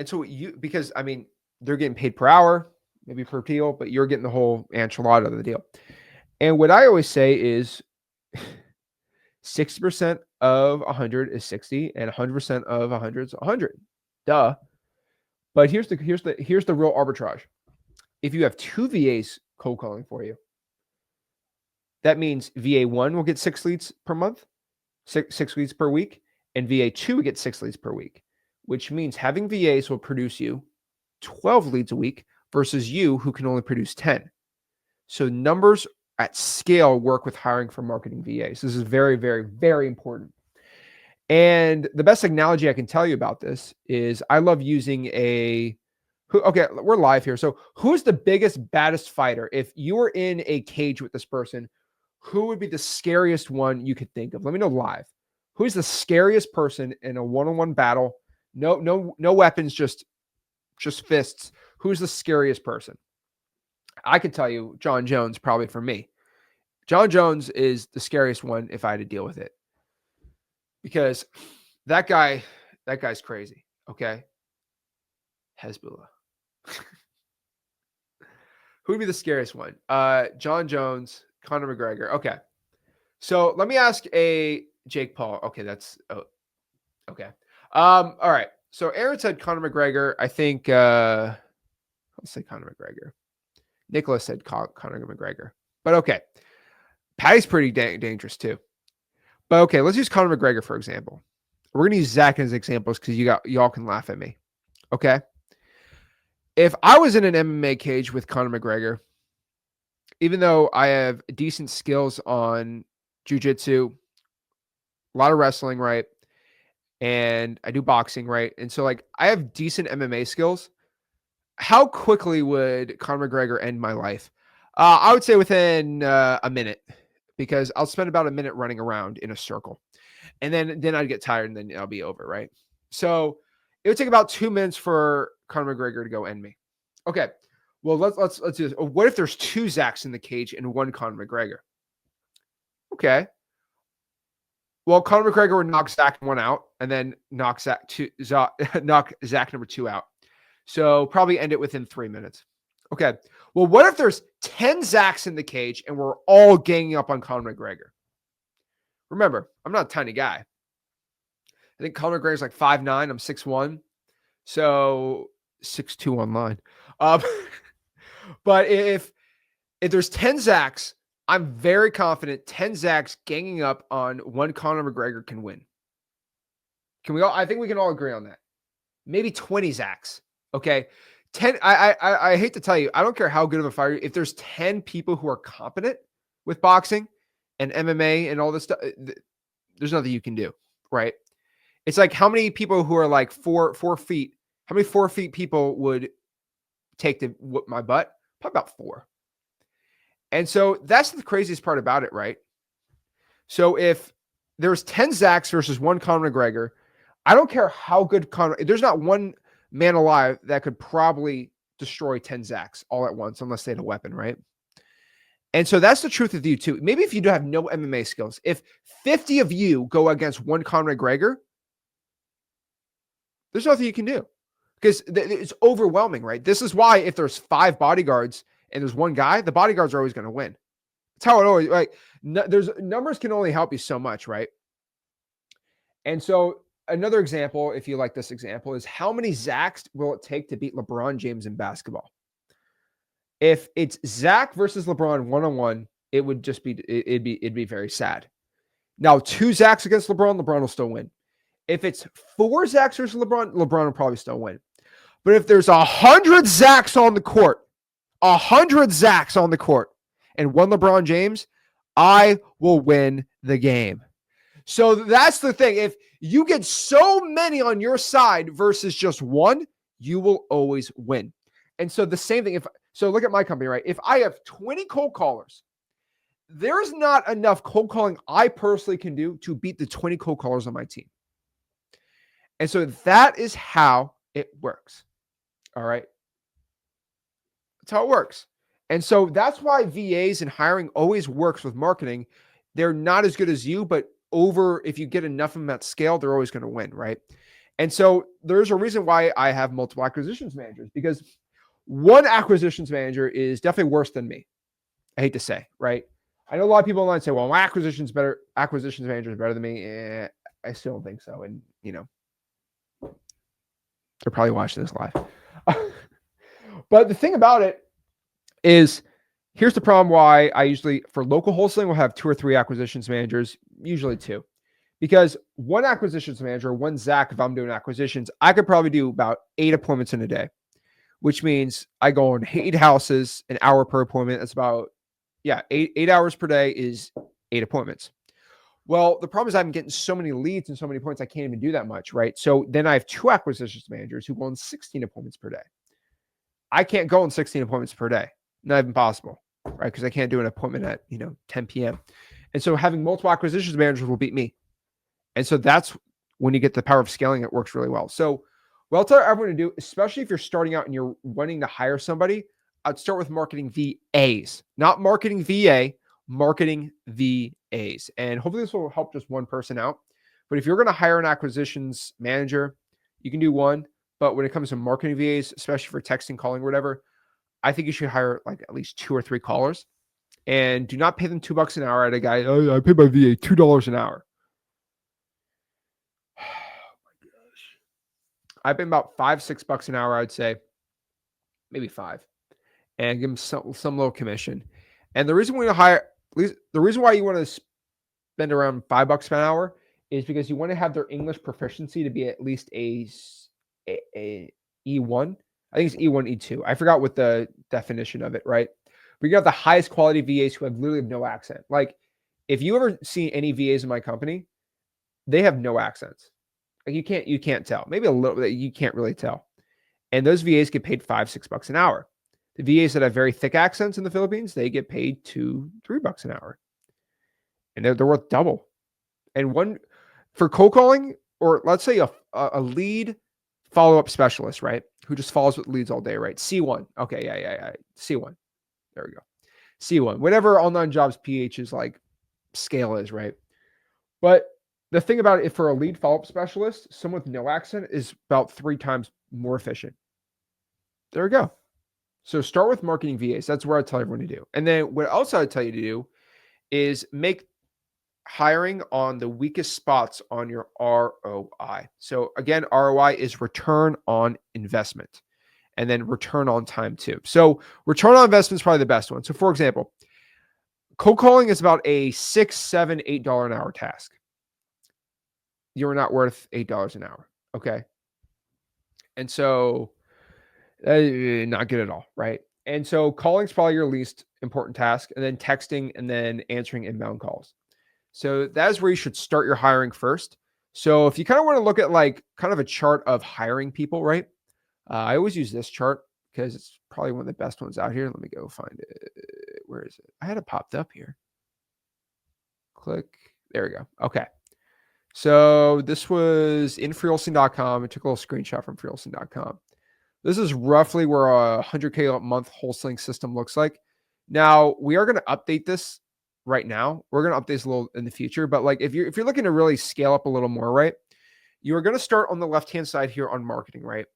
And so because I mean, they're getting paid per hour, maybe per deal, but you're getting the whole enchilada of the deal. And what I always say is 60% of 100 is 60 and 100% of 100 is 100. Duh. But here's the real arbitrage. If you have 2 VAs cold calling for you, that means VA1 will get 6 leads per month, 6 leads per week, and VA2 will get 6 leads per week, which means having VAs will produce you 12 leads a week versus you who can only produce 10. So numbers at scale work with hiring for marketing VAs. This is very, very, very important. And the best analogy I can tell you about this is I love using okay, we're live here. So who's the biggest, baddest fighter? If you were in a cage with this person, who would be the scariest one you could think of? Let me know live. Who's the scariest person in a one-on-one battle? No weapons, just fists. Who's the scariest person? I could tell you John Jones, probably for me. John Jones is the scariest one if I had to deal with it. Because that guy's crazy. Okay. Hezbollah. Who would be the scariest one? John Jones, Conor McGregor. Okay. So let me ask a Jake Paul. Okay, okay. All right. So Aaron said Conor McGregor. I think let's say Conor McGregor. Nicholas said Conor McGregor. But okay. Patty's pretty dangerous too. But okay, let's use Conor McGregor for example. We're gonna use Zach as examples because y'all can laugh at me. Okay. If I was in an MMA cage with Conor McGregor, even though I have decent skills on jiu-jitsu, a lot of wrestling, right? And I do boxing, right? And so like I have decent MMA skills. how quickly would Conor McGregor end my life? I would say within a minute, because I'll spend about a minute running around in a circle, and then I'd get tired, and then I'll be over, right? So it would take about 2 minutes for Conor McGregor to go end me. Okay, well let's do this. What if there's 2 Zachs in the cage and 1 Conor McGregor? Okay. Well, Conor McGregor would knock Zach 1 out, and then knock knock Zach number 2 out. So probably end it within 3 minutes. Okay. Well, what if there's 10 Zachs in the cage and we're all ganging up on Conor McGregor? Remember, I'm not a tiny guy. I think Conor McGregor's like 5'9". I'm 6'1". So 6'2" online. But if there's 10 Zachs, I'm very confident 10 Zachs ganging up on 1 Conor McGregor can win. Can we all? I think we can all agree on that. Maybe 20 Zachs. Okay. 10. I hate to tell you, I don't care how good of a fighter. If there's 10 people who are competent with boxing and MMA and all this stuff, there's nothing you can do, right? It's like how many people who are like 4 feet, how many 4 feet people would take to whoop my butt? Probably about 4. And so that's the craziest part about it, right? So if there's 10 Zachs versus 1 Conor McGregor, I don't care how good Conor, there's not one man alive that could probably destroy 10 Zachs all at once, unless they had a weapon, right? And so that's the truth with you too. Maybe if you do have no MMA skills, if 50 of you go against 1 Conor McGregor, there's nothing you can do because it's overwhelming, right? This is why if there's 5 bodyguards and there's 1 guy, the bodyguards are always going to win. It's how it always, like, there's numbers can only help you so much, right? And so another example, if you like this example, is how many Zachs will it take to beat LeBron James in basketball? If it's Zach versus LeBron 1-on-1, it would just be, it'd be very sad. Now, 2 Zachs against LeBron, LeBron will still win. If it's 4 Zachs versus LeBron, LeBron will probably still win. But if there's 100 Zachs on the court, 100 Zachs on the court, and 1 LeBron James, I will win the game. So that's the thing. If you get so many on your side versus just 1, you will always win. And so the same thing, so look at my company, right? If I have 20 cold callers, there's not enough cold calling I personally can do to beat the 20 cold callers on my team. And so that is how it works. All right. That's how it works. And so that's why VAs and hiring always works with marketing. They're not as good as you, but if you get enough of them at scale, they're always going to win, right? And so there's a reason why I have multiple acquisitions managers, because 1 acquisitions manager is definitely worse than me. I hate to say, right? I know a lot of people online say, well, my acquisitions manager is better than me. I still don't think so. And, they're probably watching this live. But the thing about it is, here's the problem why I usually, for local wholesaling, will have 2 or 3 acquisitions managers, usually 2. Because 1 acquisitions manager, 1 Zach, if I'm doing acquisitions, I could probably do about 8 appointments in a day, which means I go on 8 houses, an hour per appointment. That's about, 8 hours per day is 8 appointments. Well, the problem is I'm getting so many leads and so many points, I can't even do that much, right? So then I have 2 acquisitions managers who go on 16 appointments per day. I can't go on 16 appointments per day. Not even possible, right? Because I can't do an appointment at, 10 p.m. And so having multiple acquisitions managers will beat me. And so that's when you get the power of scaling, it works really well. So what I'll tell everyone to do, especially if you're starting out and you're wanting to hire somebody, I'd start with marketing VAs, not marketing VA, marketing VAs. And hopefully this will help just one person out. But if you're going to hire an acquisitions manager, you can do 1. But when it comes to marketing VAs, especially for texting, calling, or whatever, I think you should hire like at least 2 or 3 callers, and do not pay them $2 an hour at a guy. Oh, I pay my VA $2 an hour. Oh my gosh. I pay about $5-6 an hour, I'd say, maybe 5, and give them some little commission. And the reason the reason why you want to spend around $5 an hour is because you want to have their English proficiency to be at least a E1. I think it's E1, E2. I forgot what the definition of it, right? But you got the highest quality VAs who have literally no accent. Like, if you ever see any VAs in my company, they have no accents. Like, you can't tell. Maybe a little bit, you can't really tell. And those VAs get paid $5-6 an hour. The VAs that have very thick accents in the Philippines, they get paid $2-3 an hour. And they're worth double. And one for cold calling, or let's say a lead follow-up specialist, right? Who just follows with leads all day, right? C1. Okay, yeah. C1. There we go. C1. Whatever online jobs PH's like scale is, right? But the thing about it, for a lead follow-up specialist, someone with no accent is about 3 times more efficient. There we go. So start with marketing VAs. That's where I tell everyone to do. And then what else I tell you to do is make hiring on the weakest spots on your ROI. So again, ROI is return on investment, and then return on time too. So return on investment is probably the best one. So for example, cold calling is about a $6, $7, $8 an hour task. You're not worth $8 an hour. Okay. And so not good at all, right? And so calling is probably your least important task, and then texting, and then answering inbound calls. So that is where you should start your hiring first. So if you kind of want to look at like kind of a chart of hiring people, right? I always use this chart because it's probably one of the best ones out here. Let me go find it. Where is it? I had it popped up here. Click. There we go. Okay. So this was in freewholesaling.com. I took a little screenshot from freewholesaling.com. This is roughly where a 100K a month wholesaling system looks like. Now, we are going to update this right now. We're going to update this a little in the future, but like if you're looking to really scale up a little more, right? You are going to start on the left-hand side here on marketing, right?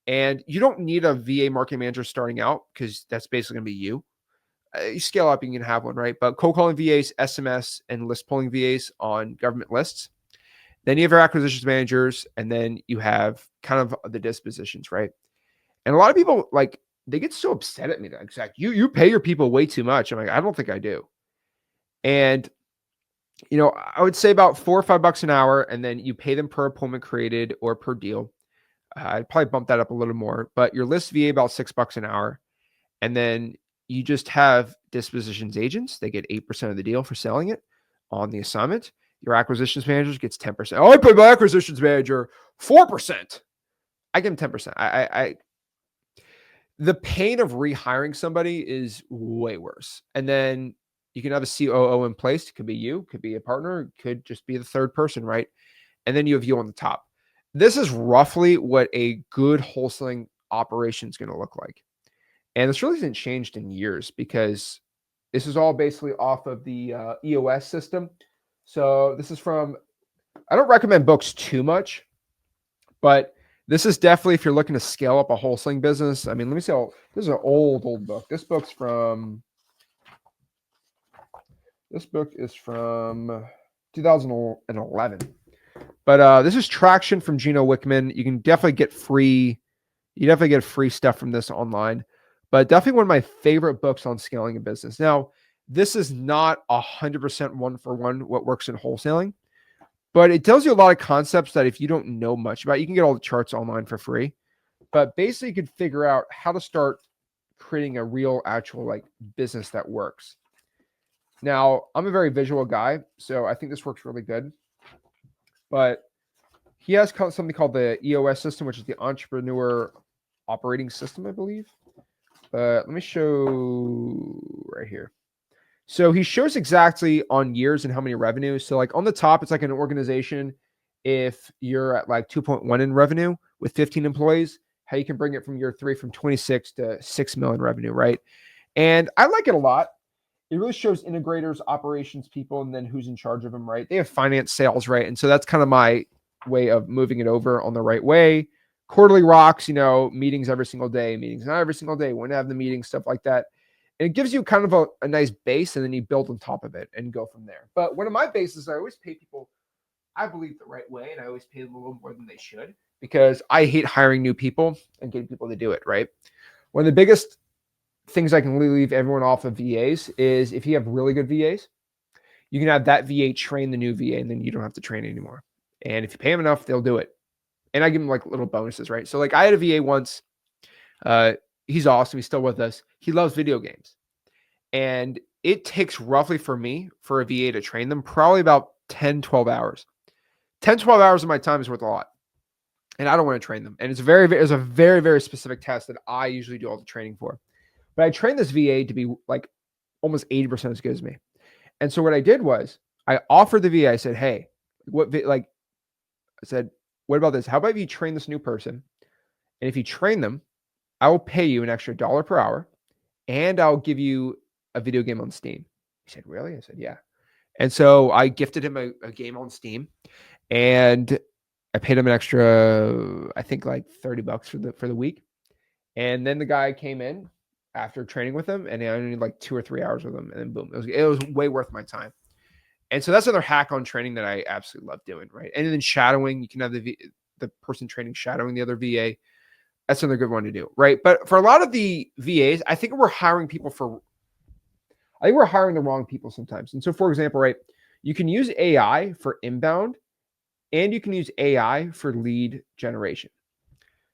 And you don't need a VA marketing manager starting out, because that's basically going to be you. You scale up, you can have one, right? But cold calling VAs, SMS, and list pulling VAs on government lists. Then you have your acquisitions managers, and then you have kind of the dispositions, right? And a lot of people, like, they get so upset at me that, exact, you pay your people way too much. I'm like, I don't think I do. And I would say about $4 or $5 an hour, and then you pay them per appointment created or per deal. I'd probably bump that up a little more, but your list VA about $6 an hour. And then you just have dispositions agents. They get 8% of the deal for selling it on the assignment. Your acquisitions manager gets 10%. Oh, I pay my acquisitions manager 4%. I give him 10%. The pain of rehiring somebody is way worse. And then you can have a COO in place. It could be you, could be a partner, it could just be the third person, right? And then you have you on the top. This is roughly what a good wholesaling operation is going to look like. And this really hasn't changed in years, because this is all basically off of the EOS system. So this is from, I don't recommend books too much, but this is definitely, if you're looking to scale up a wholesaling business. I mean, let me see. This is an old book. This book is from 2011. But this is Traction from Gino Wickman. You can definitely get free. You definitely get free stuff from this online. But definitely one of my favorite books on scaling a business. Now, this is not 100% one-for-one what works in wholesaling, but it tells you a lot of concepts that if you don't know much about, you can get all the charts online for free. But basically, you can figure out how to start creating a real, actual like business that works. Now, I'm a very visual guy, so I think this works really good. But he has something called the EOS system, which is the Entrepreneur Operating System, I believe. Let me show right here. So he shows exactly on years and how many revenues. So like on the top, it's like an organization. If you're at like 2.1 in revenue with 15 employees, how you can bring it from year 3 from 26 to 6 million revenue, right? And I like it a lot. It really shows integrators, operations people, and then who's in charge of them, right? They have finance, sales, right? And so that's kind of my way of moving it over on the right way. Quarterly rocks, meetings every single day, meetings not every single day, when to have the meetings, stuff like that. And it gives you kind of a nice base, and then you build on top of it and go from there. But one of my bases, I always pay people, I believe, the right way, and I always pay them a little more than they should, because I hate hiring new people and getting people to do it, right? One of the biggest things I can leave everyone off of VAs is, if you have really good VAs, you can have that VA train the new VA, and then you don't have to train anymore. And if you pay them enough, they'll do it. And I give them like little bonuses, right? So like I had a VA once. He's awesome. He's still with us. He loves video games. And it takes roughly for me, for a VA to train them, probably about 10, 12 hours. 10, 12 hours of my time is worth a lot. and I don't want to train them. And it's a very, very specific test that I usually do all the training for. But I trained this VA to be like almost 80% as good as me. And so what I did was I offered the VA, I said, hey, I said, what about this? How about if you train this new person? And if you train them, I will pay you an extra $1 per hour and I'll give you a video game on Steam. He said, really? I said, yeah. And so I gifted him a game on Steam and I paid him an extra, I think like $30 for the week. And then the guy came in after training with him and I only need like 2 or 3 hours with him. And then boom, it was way worth my time. And so that's another hack on training that I absolutely love doing, right? And then shadowing, you can have the person training shadowing the other VA. That's another good one to do, right? But for a lot of the VAs, I think we're hiring the wrong people sometimes. And so, for example, right, you can use AI for inbound and you can use AI for lead generation.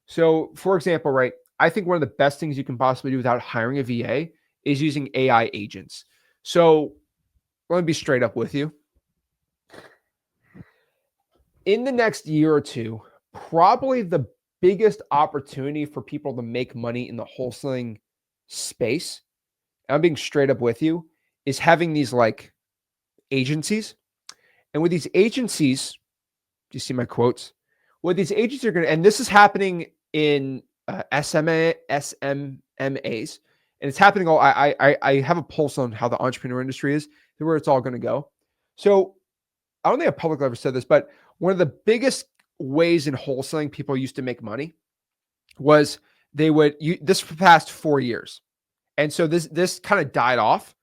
So, for example, right, I think one of the best things you can possibly do without hiring a VA is using AI agents. So, let me be straight up with you. In the next year or two, probably the biggest opportunity for people to make money in the wholesaling space, and I'm being straight up with you, is having these like agencies. And with these agencies, do you see my quotes? What these agencies are going to, and this is happening in SMMAs, and it's happening all. I have a pulse on how the entrepreneur industry is, where it's all going to go. So I don't think I publicly ever said this, but one of the biggest ways in wholesaling people used to make money was this for the past 4 years. And so this kind of died off,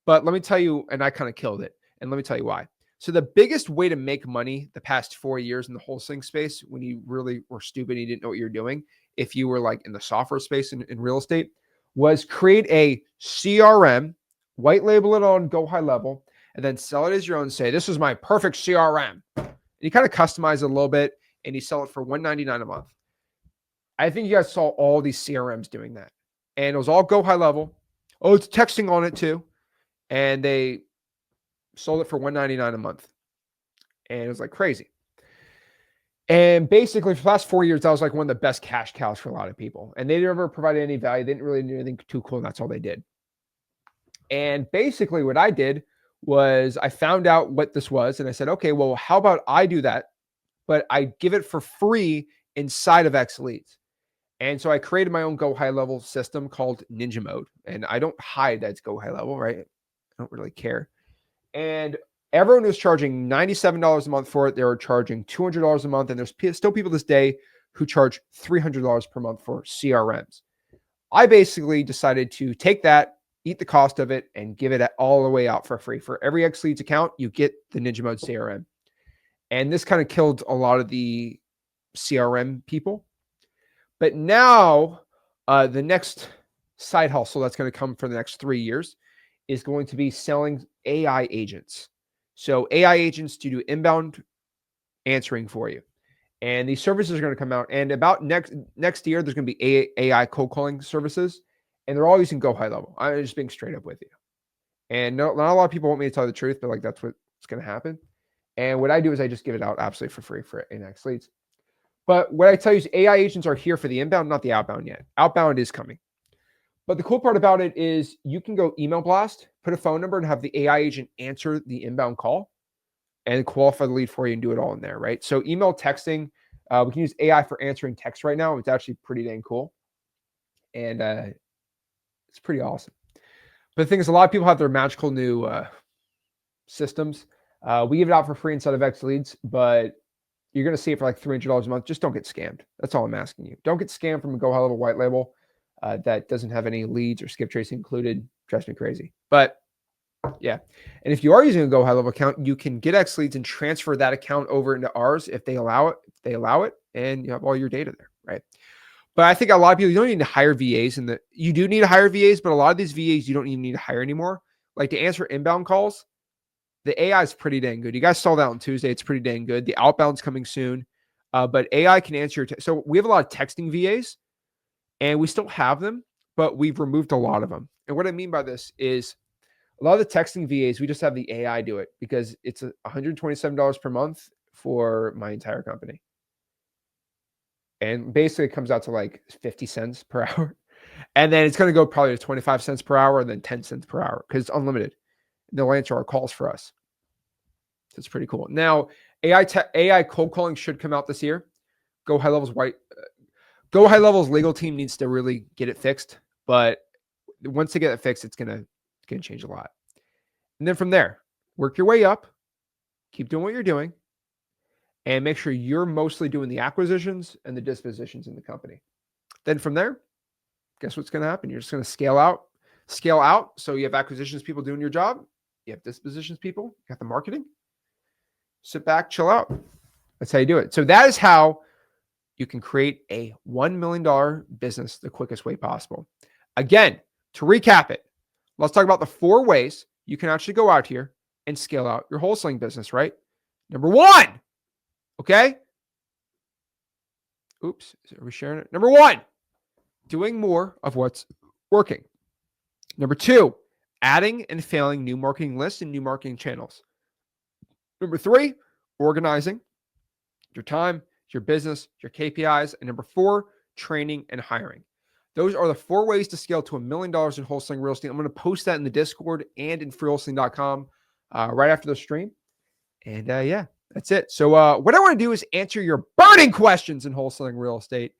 but let me tell you, and I kind of killed it. And let me tell you why. So the biggest way to make money the past 4 years in the wholesaling space, when you really were stupid and you didn't know what you're doing, if you were like in the software space in real estate, was create a CRM, white label it on Go High Level, and then sell it as your own. Say, this is my perfect CRM. And you kind of customize it a little bit and you sell it for $199 a month. I think you guys saw all these CRMs doing that. And it was all Go High Level. Oh, it's texting on it too. And they sold it for $199 a month. And it was like crazy. And basically for the last 4 years, that was like one of the best cash cows for a lot of people. And they never provided any value. They didn't really do anything too cool. And that's all they did. And basically what I did was I found out what this was. And I said, okay, well, how about I do that, but I give it for free inside of X Leads. And so I created my own Go High Level system called Ninja Mode. And I don't hide that it's Go High Level, right? I don't really care. And everyone was charging $97 a month for it. They were charging $200 a month. And there's still people this day who charge $300 per month for CRMs. I basically decided to take that, eat the cost of it, and give it all the way out for free. For every X Leads account, you get the Ninja Mode CRM. And this kind of killed a lot of the CRM people. But now the next side hustle that's going to come for the next 3 years is going to be selling AI agents. So AI agents to do inbound answering for you. And these services are going to come out. And about next year, there's going to be AI cold calling services. And they're all using Go High Level. I'm just being straight up with you. And not a lot of people want me to tell the truth, but like that's what's going to happen. And what I do is I just give it out absolutely for free for X Leads. But what I tell you is AI agents are here for the inbound, not the outbound yet. Outbound is coming. But the cool part about it is you can go email blast, put a phone number, and have the AI agent answer the inbound call and qualify the lead for you and do it all in there, right? So email texting, we can use AI for answering text right now. It's actually pretty dang cool. And it's pretty awesome. But the thing is, a lot of people have their magical new systems. We give it out for free inside of X Leads, but you're going to see it for like $300 a month. Just don't get scammed. That's all I'm asking you. Don't get scammed from a Go High Level white label that doesn't have any leads or skip tracing included. Drives me crazy. But yeah. And if you are using a Go High Level account, you can get X Leads and transfer that account over into ours if they allow it, and you have all your data there, right? But I think a lot of people, you don't need to hire VAs, and you do need to hire VAs, but a lot of these VAs you don't even need to hire anymore. Like to answer inbound calls, the AI is pretty dang good. You guys saw that on Tuesday. It's pretty dang good. The outbound's coming soon. But AI can answer your so we have a lot of texting VAs, and we still have them, but we've removed a lot of them. And what I mean by this is a lot of the texting VAs, we just have the AI do it because it's $127 per month for my entire company. And basically it comes out to like 50 cents per hour. And then it's going to go probably to 25 cents per hour and then 10 cents per hour because it's unlimited. They'll answer our calls for us. That's pretty cool. Now, AI cold calling should come out this year. Go High Level's legal team needs to really get it fixed. But once they get it fixed, it's gonna change a lot. And then from there, work your way up, keep doing what you're doing, and make sure you're mostly doing the acquisitions and the dispositions in the company. Then from there, guess what's going to happen? You're just going to scale out. So you have acquisitions people doing your job. You have dispositions people. You got the marketing. Sit back, chill out. That's how you do it. So that is how you can create a $1 million business the quickest way possible. Again, to recap it, let's talk about the 4 ways you can actually go out here and scale out your wholesaling business, right? Number 1, okay? Oops, are we sharing it? Number 1, doing more of what's working. Number 2, adding and failing new marketing lists and new marketing channels. Number 3, organizing your time, your business, your KPIs. And number 4, training and hiring. Those are the 4 ways to scale to $1 million in wholesaling real estate. I'm going to post that in the Discord and in freewholesaling.com right after the stream. And yeah, that's it. So what I want to do is answer your burning questions in wholesaling real estate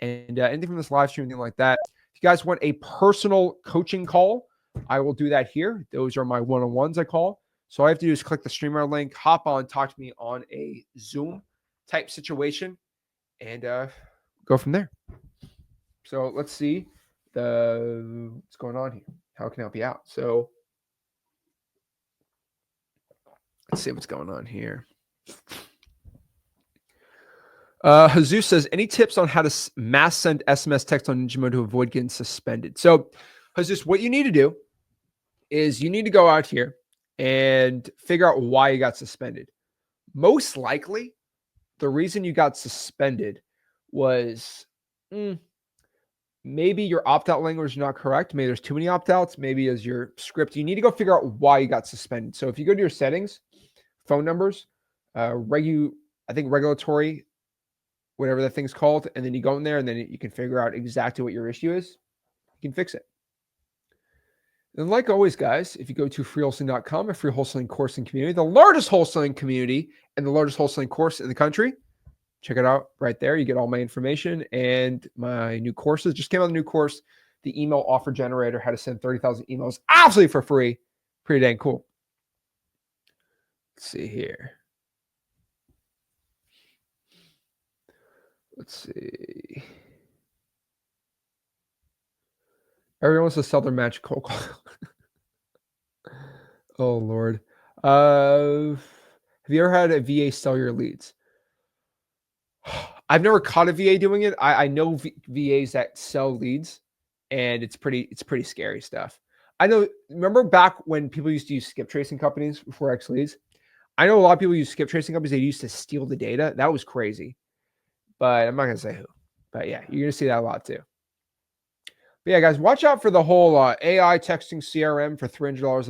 and anything from this live stream, anything like that. If you guys want a personal coaching call, I will do that here. Those are my one-on-ones I call. So all I have to do is click the streamer link, hop on, talk to me on a Zoom type situation, and go from there. So let's see what's going on here. How can I help you out? So let's see what's going on here. Jesus says, any tips on how to mass send SMS text on Ninja Mode to avoid getting suspended? So Jesus, what you need to do is you need to go out here and figure out why you got suspended. Most likely, the reason you got suspended was maybe your opt-out language is not correct. Maybe there's too many opt-outs. Maybe as your script, you need to go figure out why you got suspended. So if you go to your settings, phone numbers, regulatory, whatever that thing's called, and then you go in there and then you can figure out exactly what your issue is. You can fix it. And like always, guys, if you go to freewholesaling.com, a free wholesaling course and community, the largest wholesaling community and the largest wholesaling course in the country, check it out right there. You get all my information and my new courses. Just came out a new course, the email offer generator, how to send 30,000 emails absolutely for free. Pretty dang cool. Let's see here. Let's see. Everyone wants to sell their match cold call. Oh, Lord. Have you ever had a VA sell your leads? I've never caught a VA doing it. I know VAs that sell leads, and it's pretty scary stuff. I know, remember back when people used to use skip tracing companies before X leads? I know a lot of people use skip tracing companies. They used to steal the data. That was crazy. But I'm not going to say who. But yeah, you're going to see that a lot too. But yeah, guys, watch out for the whole AI texting CRM for $300 a month.